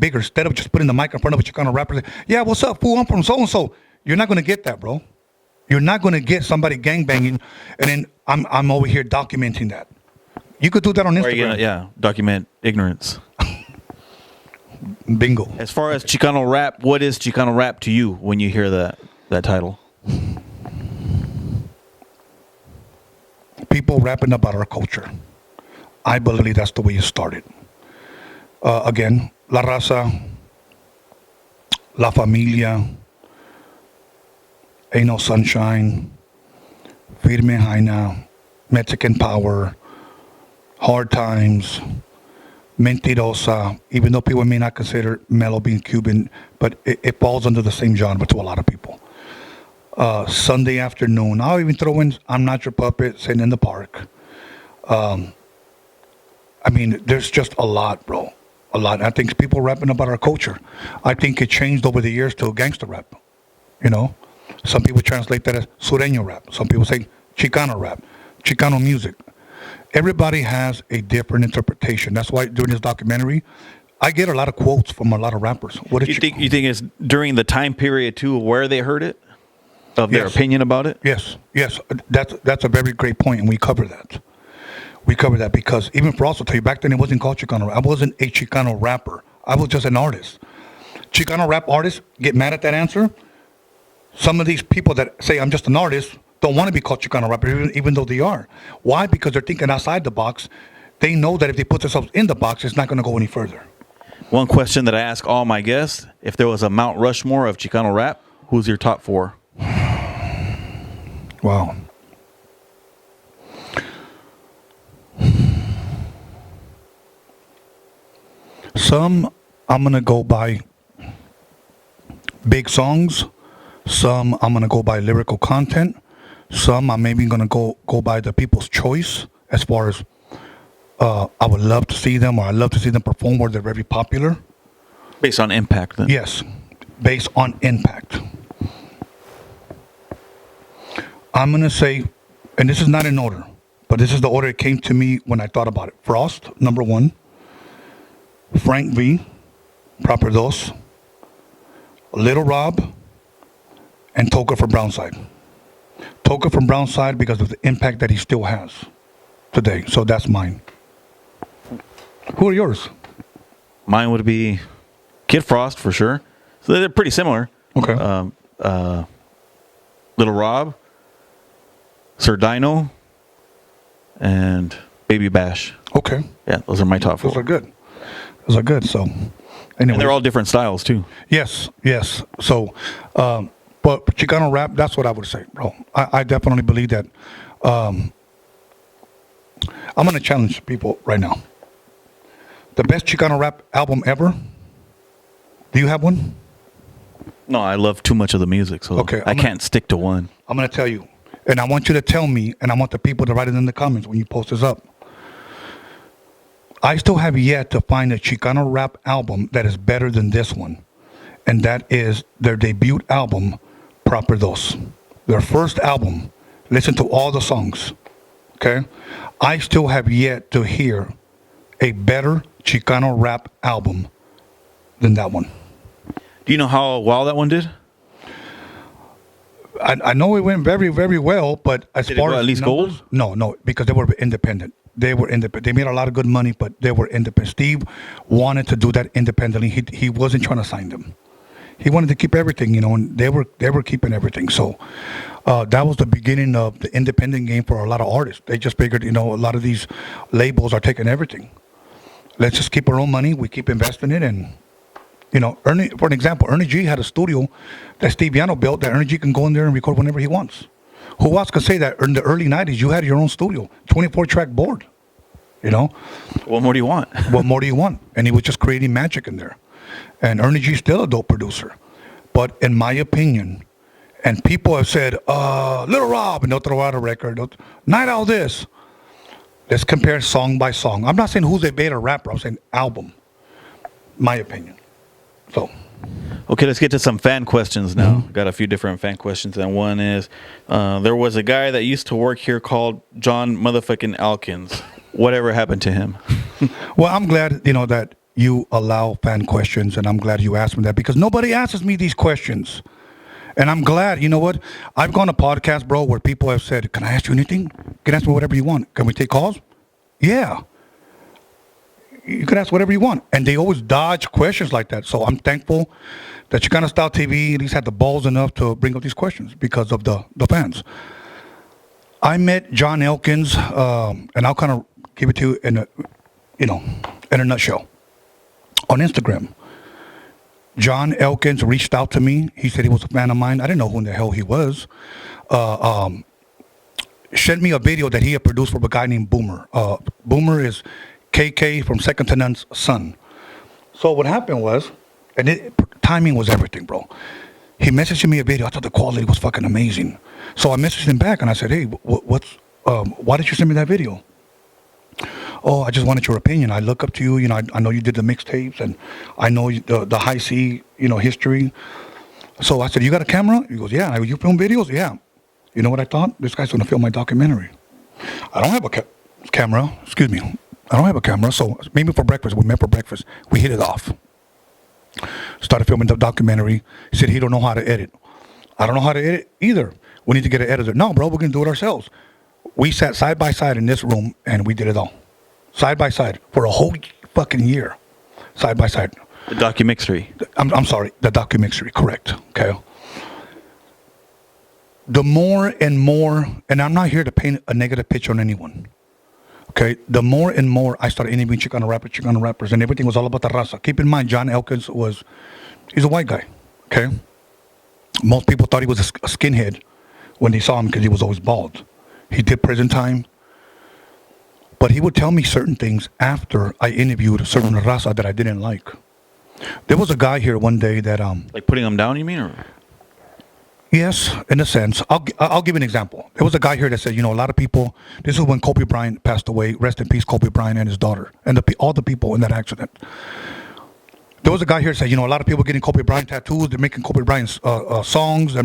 bigger instead of just putting the mic in front of a Chicano rapper. Say, yeah, what's up, fool? I'm from so-and-so. You're not going to get that, bro. You're not going to get somebody gangbanging, and then I'm over here documenting that. You could do that on Instagram.
Document ignorance.
Bingo.
As far as Chicano rap, what is Chicano rap to you when you hear that title?
People rapping about our culture. I believe that's the way it started. Again, La Raza, La Familia, Ain't No Sunshine, Firme Jaina, Mexican Power, Hard Times, Mentirosa, even though people may not consider Mellow being Cuban, but it falls under the same genre to a lot of people. Sunday Afternoon. I'll even throw in I'm Not Your Puppet, Sitting in the Park. I mean, there's just a lot, bro. A lot. I think people rapping about our culture. I think it changed over the years to gangster rap. You know? Some people translate that as Sureño rap. Some people say Chicano rap, Chicano music. Everybody has a different interpretation. That's why during this documentary, I get a lot of quotes from a lot of rappers. What
you think it's during the time period too where they heard it, of their opinion about it?
Yes. That's a very great point, and we cover that. Because even for us, I'll tell you, back then it wasn't called Chicano rap. I wasn't a Chicano rapper. I was just an artist. Chicano rap artists get mad at that answer. Some of these people that say I'm just an artist don't want to be called Chicano rapper, even though they are. Why? Because they're thinking outside the box. They know that if they put themselves in the box, it's not going to go any further.
One question that I ask all my guests, if there was a Mount Rushmore of Chicano rap, who's your top 4?
Wow. Some I'm gonna go by big songs. Some I'm gonna go by lyrical content. Some I'm maybe gonna go by the people's choice as far as I would love to see them, or I love to see them perform where they're very popular.
Based on impact, then.
Yes, based on impact. I'm gonna say, and this is not in order, but this is the order it came to me when I thought about it. Frost, number one. Frank V, Proper Dos. Little Rob, and Toka from Brownside. Toka from Brownside because of the impact that he still has today. So that's mine. Who are yours?
Mine would be Kid Frost for sure. So they're pretty similar.
Okay.
Little Rob, Sir Dino, and Baby Bash.
Okay.
Yeah, those are my top four.
Those are good. Those are good. So, anyway.
And they're all different styles too.
Yes. So, but Chicano rap, that's what I would say, bro. I definitely believe that. I'm going to challenge people right now. The best Chicano rap album ever. Do you have one?
No, I love too much of the music, so
Okay,
I can't stick to one.
I'm going to tell you. And I want you to tell me, and I want the people to write it in the comments when you post this up. I still have yet to find a Chicano rap album that is better than this one. And that is their debut album, Proper Dos. Their first album. Listen to all the songs. Okay? I still have yet to hear a better Chicano rap album than that one.
Do you know how well that one did?
I know it went very, very well, but as
Did it
far
go
as
at least
numbers,
gold?
No, because they were independent. They made a lot of good money, but they were independent. Steve wanted to do that independently. He wasn't trying to sign them. He wanted to keep everything, and they were keeping everything. So that was the beginning of the independent game for a lot of artists. They just figured, a lot of these labels are taking everything. Let's just keep our own money. We keep investing it, and Ernie, for an example, Ernie G had a studio that Steve Yano built that Ernie G can go in there and record whenever he wants. Who else could say that in the early 90s you had your own studio, 24-track board,
What more do you want?
What more do you want? And he was just creating magic in there. And Ernie G's still a dope producer. But in my opinion, and people have said, Little Rob, and they'll throw out a record, Knightowl this. Let's compare song by song. I'm not saying who's a better rapper. I'm saying album. My opinion. So,
Okay, let's get to some fan questions now. Got a few different fan questions, and one is, there was a guy that used to work here called John motherfucking Elkins. Whatever happened to him?
well, I'm glad, that you allow fan questions, and I'm glad you asked me that, because nobody asks me these questions. And I'm glad, what? I've gone to podcasts, bro, where people have said, can I ask you anything? You can ask me whatever you want. Can we take calls? Yeah. You can ask whatever you want. And they always dodge questions like that. So I'm thankful that Chicano Style TV at least had the balls enough to bring up these questions because of the fans. I met John Elkins, and I'll kind of give it to you in a nutshell. On Instagram, John Elkins reached out to me. He said he was a fan of mine. I didn't know who in the hell he was. Sent me a video that he had produced for a guy named Boomer. Boomer is KK from Second to None's son. So what happened was, timing was everything, bro. He messaged me a video. I thought the quality was fucking amazing. So I messaged him back and I said, hey, why did you send me that video? Oh, I just wanted your opinion. I look up to you. I know you did the mixtapes, and I know the high C, history. So I said, you got a camera? He goes, yeah. You film videos? Yeah. You know what I thought? This guy's going to film my documentary. I don't have a camera. Excuse me. I don't have a camera. So maybe for breakfast, we met for breakfast. We hit it off. Started filming the documentary. He said he don't know how to edit. I don't know how to edit either. We need to get an editor. No, bro, we're going to do it ourselves. We sat side by side in this room, and we did it all. Side by side for a whole fucking year. Side by side.
The Documixery.
I'm sorry, the Documixery, correct. Okay. The more and more, and I'm not here to paint a negative picture on anyone. Okay, the more and more I started interviewing Chicano rappers, and everything was all about the raza. Keep in mind, John Elkins he's a white guy. Okay. Most people thought he was a skinhead when they saw him because he was always bald. He did prison time. But he would tell me certain things after I interviewed certain raza that I didn't like. There was a guy here one day that
Like putting them down, you mean? Or?
yes, in a sense. I'll give you an example. There was a guy here that said, a lot of people. This is when Kobe Bryant passed away. Rest in peace, Kobe Bryant and his daughter, and all the people in that accident. There was a guy here that said, a lot of people getting Kobe Bryant tattoos. They're making Kobe Bryant's songs. They're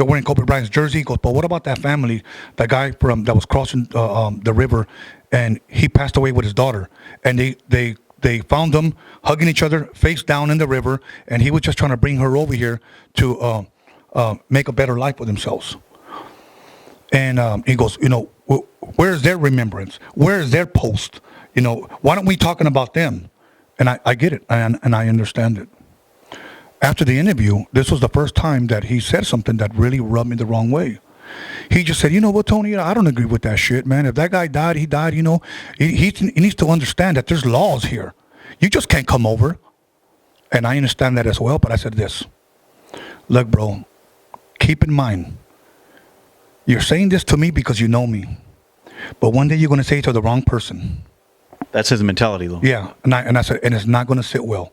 wearing Kobe Bryant's jersey. He goes, but what about that family? That guy that was crossing the river, and he passed away with his daughter, and they found them hugging each other, face down in the river, and he was just trying to bring her over here to make a better life for themselves. And he goes, where's their remembrance? Where's their post? Why don't we talking about them? And I get it, and I understand it. After the interview, this was the first time that he said something that really rubbed me the wrong way. He just said, what, Tony, I don't agree with that shit, man. If that guy died, he died, he needs to understand that there's laws here. You just can't come over. And I understand that as well, but I said this. Look, bro, keep in mind, you're saying this to me because you know me. But one day you're going to say it to the wrong person.
That's his mentality, though.
Yeah, and I said, and it's not going to sit well.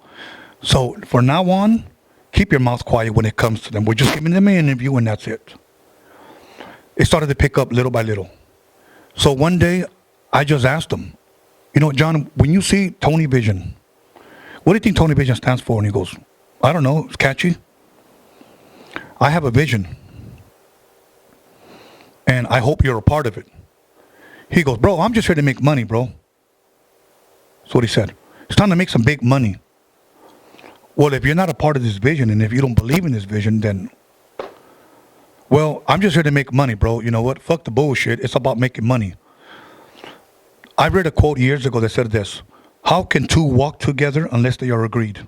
So for now on, keep your mouth quiet when it comes to them. We're just giving them an interview, and that's it. It started to pick up little by little. So one day, I just asked him, John, when you see Tony Vision, what do you think Tony Vision stands for? And he goes, I don't know, it's catchy. I have a vision, and I hope you're a part of it. He goes, bro, I'm just here to make money, bro. That's what he said. It's time to make some big money. Well, if you're not a part of this vision, and if you don't believe in this vision, then, well, I'm just here to make money, bro. You know what? Fuck the bullshit. It's about making money. I read a quote years ago that said this: how can two walk together unless they are agreed?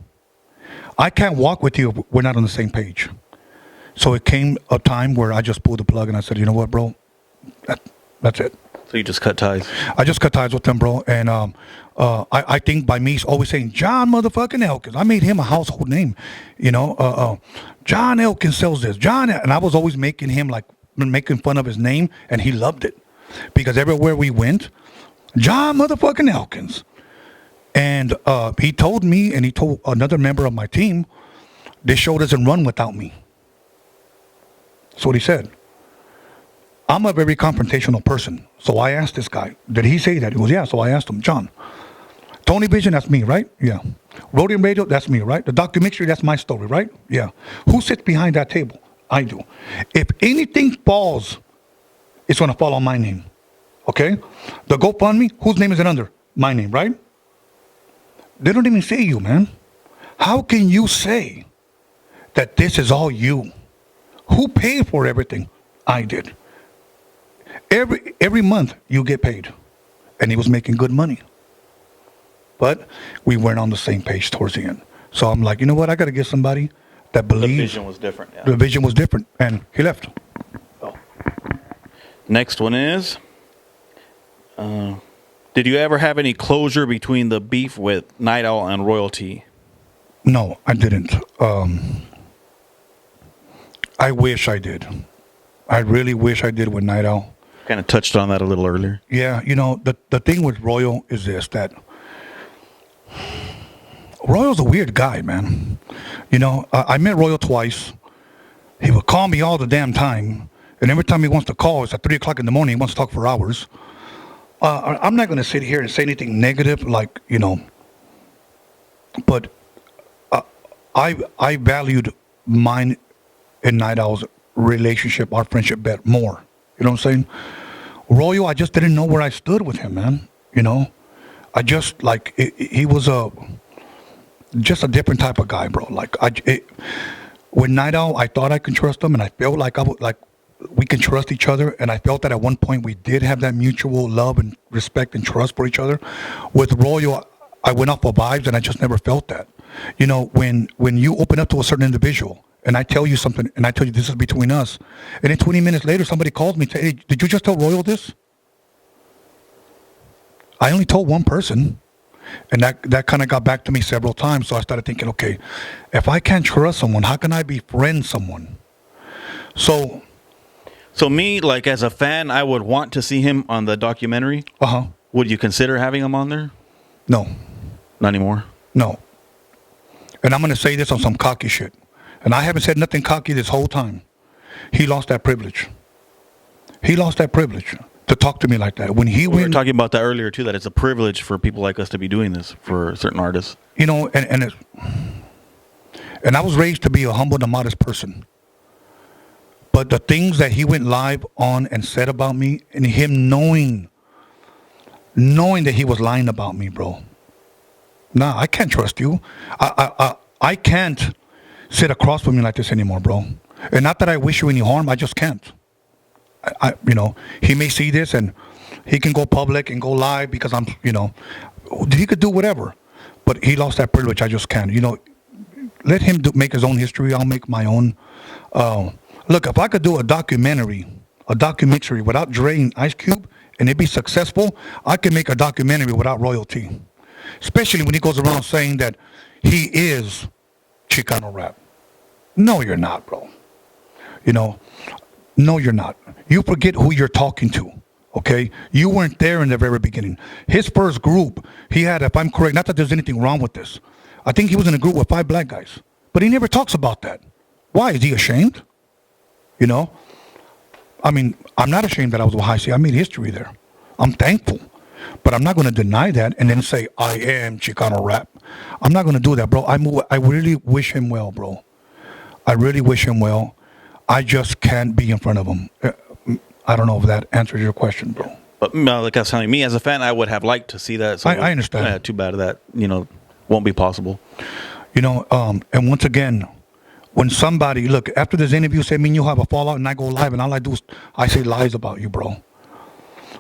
I can't walk with you if we're not on the same page. So it came a time where I just pulled the plug and I said, you know what, bro? That's it.
So you just cut ties? I
just cut ties with them, bro. And I think by me always saying, John motherfucking Elkins, I made him a household name. John Elkins sells this. And I was always making him making fun of his name, and he loved it. Because everywhere we went, John motherfucking Elkins. And he told me, and he told another member of my team, this show doesn't run without me. That's what he said. I'm a very confrontational person. So I asked this guy, did he say that? He goes, yeah. So I asked him, John, Tony Vision, that's me, right? Yeah. Roadium Radio, that's me, right? The Documixery, that's my story, right? Yeah. Who sits behind that table? I do. If anything falls, it's going to fall on my name. Okay? The GoFundMe, whose name is it under? My name, right? They don't even say you, man. How can you say that this is all you? Who paid for everything? I did. Every month you get paid. And he was making good money. But we weren't on the same page towards the end. So I'm like, you know what? I got to get somebody that believes.
The vision was different. Yeah.
The vision was different. And he left.
Oh. Next one is, did you ever have any closure between the beef with Knightowl and Royalty?
No, I didn't. I wish I did. I really wish I did with Knightowl.
Kind of touched on that a little earlier.
Yeah, the thing with Royal is this, that Royal's a weird guy, man. I met Royal twice. He would call me all the damn time. And every time he wants to call, it's at 3 o'clock in the morning. He wants to talk for hours. I'm not going to sit here and say anything negative, but I valued mine and Knightowl's relationship, our friendship, more. You know what I'm saying? Royal, I just didn't know where I stood with him, man. I just, he was just a different type of guy, bro. With Knightowl, I thought I could trust him, and I felt like we can trust each other, and I felt that at one point we did have that mutual love and respect and trust for each other. With Royal, I went off of vibes, and I just never felt that. When you open up to a certain individual, and I tell you something, and I tell you this is between us, and then 20 minutes later, somebody calls me and says, hey, did you just tell Royal this? I only told one person, and that kind of got back to me several times, so I started thinking, okay, if I can't trust someone, how can I befriend someone? So
me, as a fan, I would want to see him on the documentary. Would you consider having him on there?
No,
Not anymore.
no. And I'm going to say this on some cocky shit. And I haven't said nothing cocky this whole time. He lost that privilege. He lost that privilege to talk to me like that. When he
We were
went,
talking about that earlier too. That it's a privilege for people like us to be doing this for certain artists.
you know, and I was raised to be a humble and modest person. But the things that he went live on and said about me, and him knowing that he was lying about me, bro. Nah, I can't trust you. I can't sit across from you like this anymore, bro. And not that I wish you any harm, I just can't. You know, he may see this and he can go public and go live because I'm, you know, he could do whatever. But he lost that privilege. I just can't. You know, let him make his own history. I'll make my own. Look, if I could do a Documixery without Dre and Ice Cube, and it be successful, I can make a documentary without royalty. Especially when he goes around saying that he is Chicano rap. No, you're not, bro. You know, no, you're not. You forget who you're talking to, okay? You weren't there in the very beginning. His first group, he had, if I'm correct, not that there's anything wrong with this. I think he was in a group with 5 black guys. But he never talks about that. Why? Is he ashamed? You know? I mean, I'm not ashamed that I was with High C. I made history there. I'm thankful. But I'm not going to deny that and then say, I am Chicano rap. I'm not going to do that, bro. I really wish him well, bro. I really wish him well. I just can't be in front of him. I don't know if that answers your question, bro.
But like I was telling you, me as a fan, I would have liked to see that. So
I understand.
Yeah, too bad that, you know, won't be possible.
You know, and once again, when somebody, look, after this interview, say, me and you have a fallout, and I go live, and all I do is I say lies about you, bro.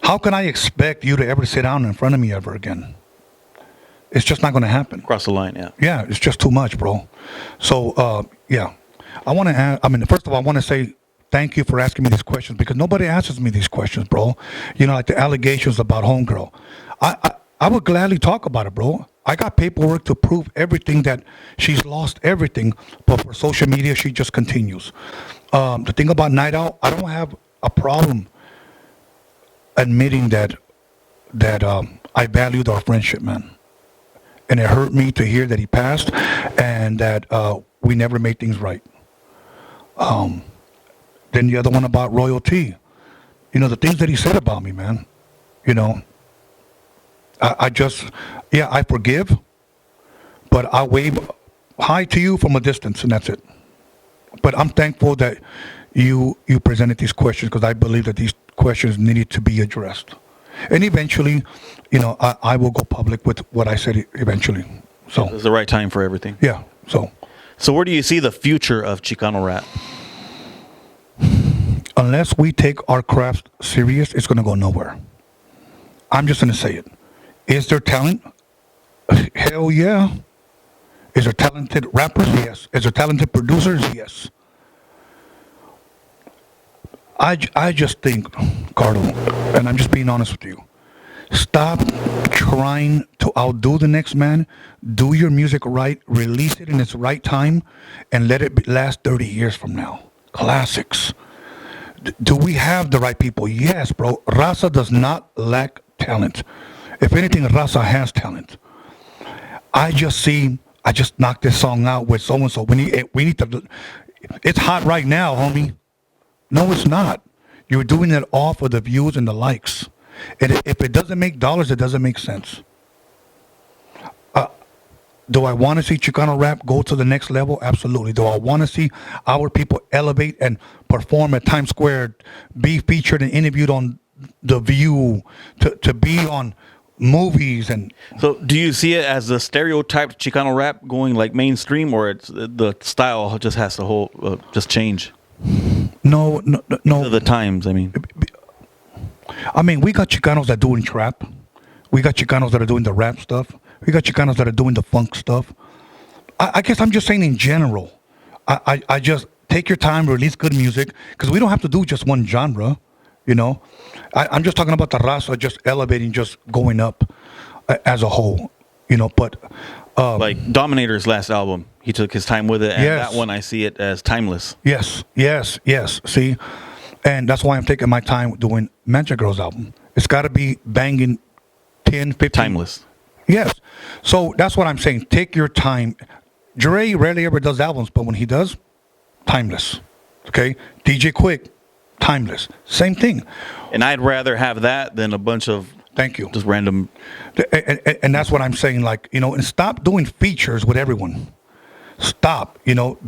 How can I expect you to ever sit down in front of me ever again? It's just not going to happen.
Cross the line, yeah.
Yeah, it's just too much, bro. So, yeah. I want to add, I mean, first of all, I want to say thank you for asking me these questions because nobody answers me these questions, bro. You know, like the allegations about homegirl. I would gladly talk about it, bro. I got paperwork to prove everything that she's lost everything, but for social media, she just continues. The thing about Knightowl, I don't have a problem admitting that I valued our friendship, man. And it hurt me to hear that he passed and that we never made things right. Then the other one about royalty. You know, the things that he said about me, man. You know, I forgive, but I wave hi to you from a distance, and that's it. But I'm thankful that you presented these questions because I believe that these questions needed to be addressed. And eventually, you know, I will go public with what I said eventually. So
it's the right time for everything.
Yeah.
So where do you see the future of Chicano rap?
Unless we take our craft serious, it's going to go nowhere. I'm just going to say it. Is there talent? Hell yeah. Is there talented rappers? Yes. Is there talented producers? Yes. I just think, Carlo, and I'm just being honest with you, stop trying to outdo the next man. Do your music right, release it in its right time, and let it last 30 years from now. Classics. Do we have the right people? Yes, bro. Raza does not lack talent. If anything, Raza has talent. I just knocked this song out with so-and-so. We need to, it's hot right now, homie. No, it's not. You're doing it all for the views and the likes. And if it doesn't make dollars, it doesn't make sense. Do I want to see Chicano rap go to the next level? Absolutely. Do I want to see our people elevate and perform at Times Square, be featured and interviewed on The View, to be on movies? And
so do you see it as the stereotyped Chicano rap going like mainstream, or it's the style just has to just change?
No.
The times, I mean.
I mean, we got Chicanos that are doing trap. We got Chicanos that are doing the rap stuff. We got Chicanos that are doing the funk stuff. I guess I'm just saying in general. I just take your time, release good music, because we don't have to do just one genre, you know. I'm just talking about the raza just elevating, just going up as a whole, you know. But
like Dominator's last album, he took his time with it, and
yes.
That one I see it as timeless.
Yes. See, and that's why I'm taking my time doing Mancha Girls album. It's got to be banging 10, 15.
Timeless.
Yes. So that's what I'm saying. Take your time. Dre rarely ever does albums, but when he does, timeless. Okay? DJ Quick, timeless. Same thing.
And I'd rather have that than a bunch of
Thank you.
just random.
And that's what I'm saying. Like, and stop doing features with everyone. Stop.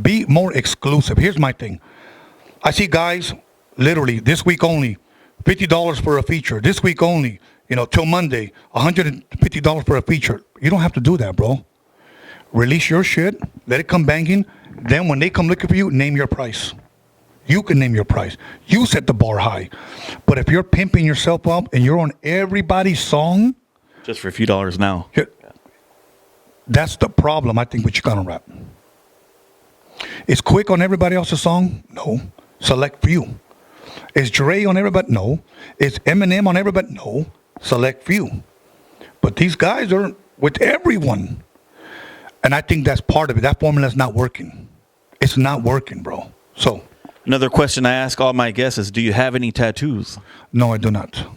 Be more exclusive. Here's my thing. I see guys, literally, this week only, $50 for a feature. This week only, till Monday, $150 for a feature. You don't have to do that, bro. Release your shit. Let it come banging. Then when they come looking for you, name your price. You can name your price. You set the bar high. But if you're pimping yourself up and you're on everybody's song,
Just for a few dollars now.
that's the problem, I think, with Chicano rap. Is Quick on everybody else's song? No. Select few. Is Dre on everybody? No. Is Eminem on everybody? No. Select few. But these guys are with everyone. And I think that's part of it. That formula's not working. It's not working, bro. So.
Another question I ask all my guests is, do you have any tattoos?
No, I do not.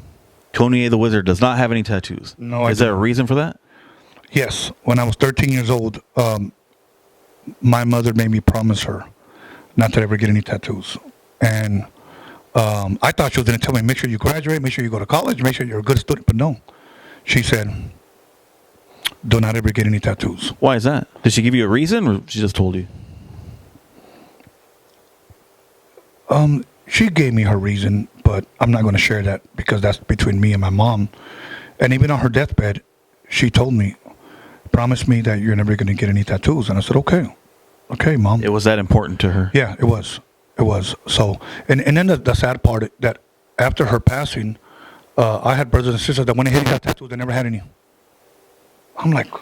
Tony A. the Wizard does not have any tattoos.
No, I
Is there a
don't.
reason for that?
Yes. When I was 13 years old, my mother made me promise her not to ever get any tattoos. And I thought she was going to tell me, make sure you graduate, make sure you go to college, make sure you're a good student. But no. She said, do not ever get any tattoos.
Why is that? Did she give you a reason, or she just told you?
She gave me her reason, but I'm not going to share that because that's between me and my mom. And even on her deathbed, she told me, promise me that you're never going to get any tattoos. And I said, okay. Okay, Mom.
It was that important to her.
Yeah, it was. It was. So, and then the sad part that after her passing, I had brothers and sisters that went ahead and got tattoos. They never had any. I'm like,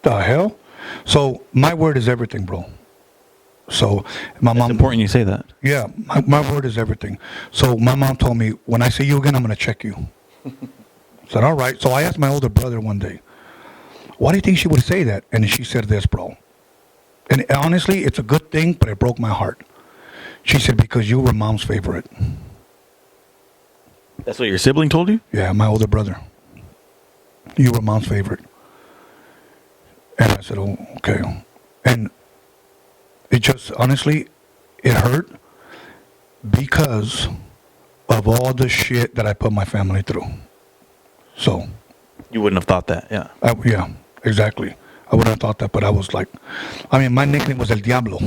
the hell? So my word is everything, bro. So my
It's
mom.
important you say that.
Yeah, my word is everything. So my mom told me, when I see you again, I'm going to check you. I said, all right. So I asked my older brother one day, why do you think she would say that? And she said this, bro. And honestly, it's a good thing, but it broke my heart. She said, because you were Mom's favorite.
That's what your sibling told you?
Yeah, my older brother. You were Mom's favorite. And I said, oh, okay. And it just, honestly, it hurt because of all the shit that I put my family through. So.
You wouldn't have thought that, yeah.
Yeah, exactly. I wouldn't have thought that, but I was like, my nickname was El Diablo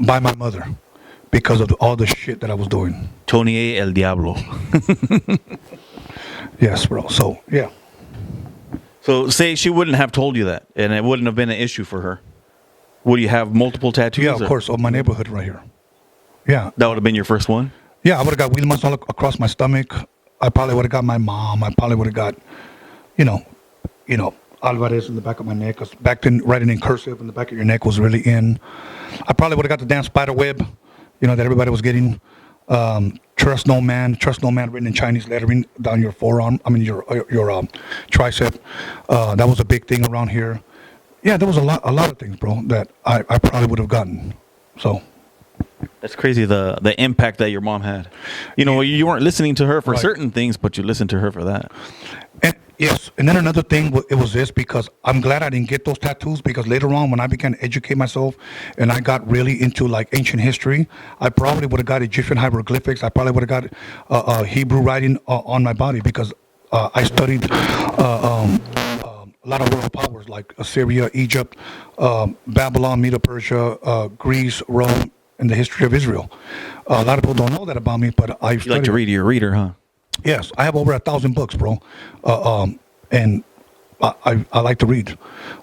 by my mother because of all the shit that I was doing.
Tony A. El Diablo.
Yes, bro. So, yeah.
So say she wouldn't have told you that, and it wouldn't have been an issue for her. Would you have multiple tattoos?
Yeah, of course. Of my neighborhood right here. Yeah.
That would have been your first one?
Yeah, I would have got wheel marks all across my stomach. I probably would have got my mom. I probably would have got, Alvarez in the back of my neck. 'Cause back then, writing in cursive in the back of your neck was really in. I probably would have got the damn spider web, that everybody was getting. Trust no man written in Chinese lettering down your forearm. Your tricep. That was a big thing around here. Yeah, there was a lot of things, bro, that I probably would have gotten. So.
That's crazy, the impact that your mom had. You weren't listening to her for
Right.
certain things, but you listened to her for that.
And yes, and then another thing, it was this, because I'm glad I didn't get those tattoos, because later on when I began to educate myself and I got really into like ancient history, I probably would have got Egyptian hieroglyphics. I probably would have got Hebrew writing on my body, because I studied a lot of world powers like Assyria, Egypt, Babylon, Medo-Persia, Greece, Rome, and the history of Israel. A lot of people don't know that about me, but I
You like to read, you're a reader, huh?
Yes, I have over 1,000 books, bro, and I like to read.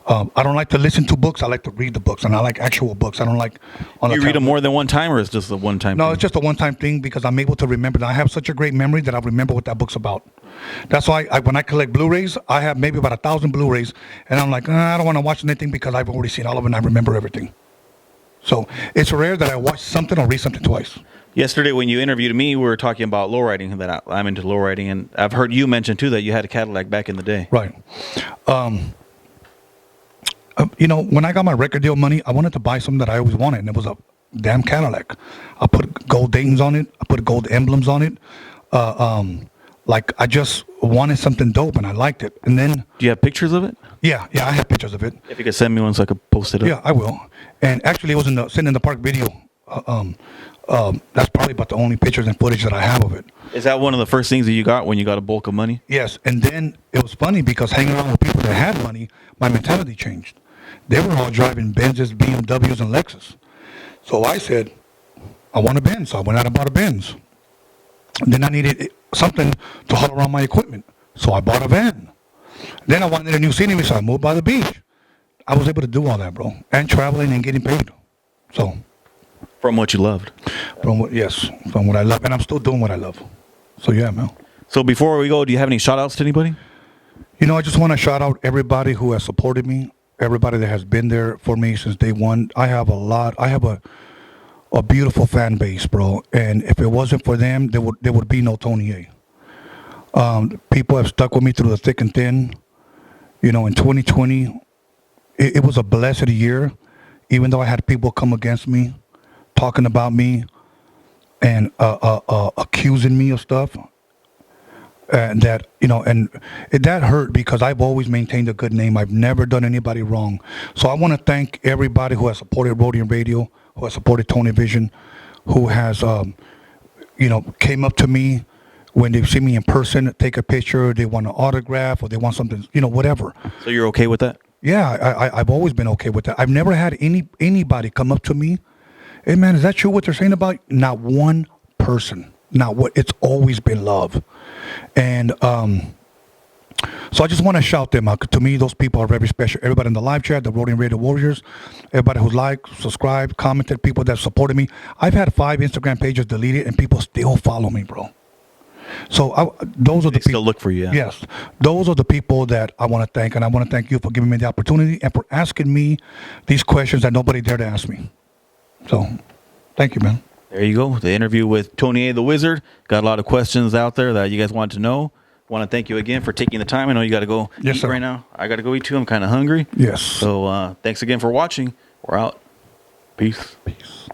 I don't like to listen to books. I like to read the books, and I like actual books. I don't like on
You
the
read them
tablet.
more than one time, or it's just a one-time
No,
thing?
it's just a one-time thing, because I'm able to remember. I have such a great memory that I remember what that book's about. That's why when I collect Blu-rays, I have maybe about 1,000 Blu-rays, and I'm like, I don't want to watch anything because I've already seen all of it and I remember everything. So it's rare that I watch something or read something twice.
Yesterday, when you interviewed me, we were talking about lowriding, that I'm into lowriding, and I've heard you mention, too, that you had a Cadillac back in the day.
Right. When I got my record deal money, I wanted to buy something that I always wanted, and it was a damn Cadillac. I put gold Daytons on it. I put gold emblems on it. Like I just wanted something dope and I liked it. And then
Do you have pictures of it?
yeah, I have pictures of it.
If you could send me one so I could post it up.
Yeah, I will. And actually, it was in the Sitting in the Park video. That's probably about the only pictures and footage that I have of it.
Is that one of the first things that you got when you got a bulk of money?
Yes, and then it was funny because hanging around with people that had money, my mentality changed. They were all driving Benzes, BMWs, and Lexus. So I said, I want a Benz. So I went out and bought a Benz. And then I needed something to haul around my equipment. So I bought a van. Then I wanted a new scenery, so I moved by the beach. I was able to do all that, bro. And traveling and getting paid. So.
From what you loved.
From what I love. And I'm still doing what I love. So yeah, man.
So before we go, do you have any shout outs to anybody?
You know, I just want to shout out everybody who has supported me. Everybody that has been there for me since day one. I have a beautiful fan base, bro. And if it wasn't for them, there would be no Tony A. People have stuck with me through the thick and thin. You know, in 2020, it was a blessed year, even though I had people come against me, talking about me, and accusing me of stuff. And that, you know, that hurt because I've always maintained a good name. I've never done anybody wrong. So I want to thank everybody who has supported Roadium Radio, who has supported Tony Vision, who has, you know, came up to me when they see me in person, take a picture, they want an autograph, or they want something, you know, whatever.
So you're okay with that?
Yeah, I've always been okay with that. I've never had anybody come up to me, hey man, is that true what they're saying about you? Not one person. Not what. It's always been love. And so I just want to shout them out. To me, those people are very special. Everybody in the live chat, the Roadium Radio Warriors, everybody who's liked, subscribed, commented, people that supported me. I've had 5 Instagram pages deleted, and people still follow me, bro. So those are the people.
Still look for you. Yeah.
Yes, those are the people that I want to thank, and I want to thank you for giving me the opportunity and for asking me these questions that nobody dared to ask me. So, thank you, man.
There you go. The interview with Tony A. the Wizard. Got a lot of questions out there that you guys want to know. Want to thank you again for taking the time. I know you got to go eat
sir.
Right now. I got to go eat too. I'm kind of hungry.
Yes.
So thanks again for watching. We're out. Peace.
Peace.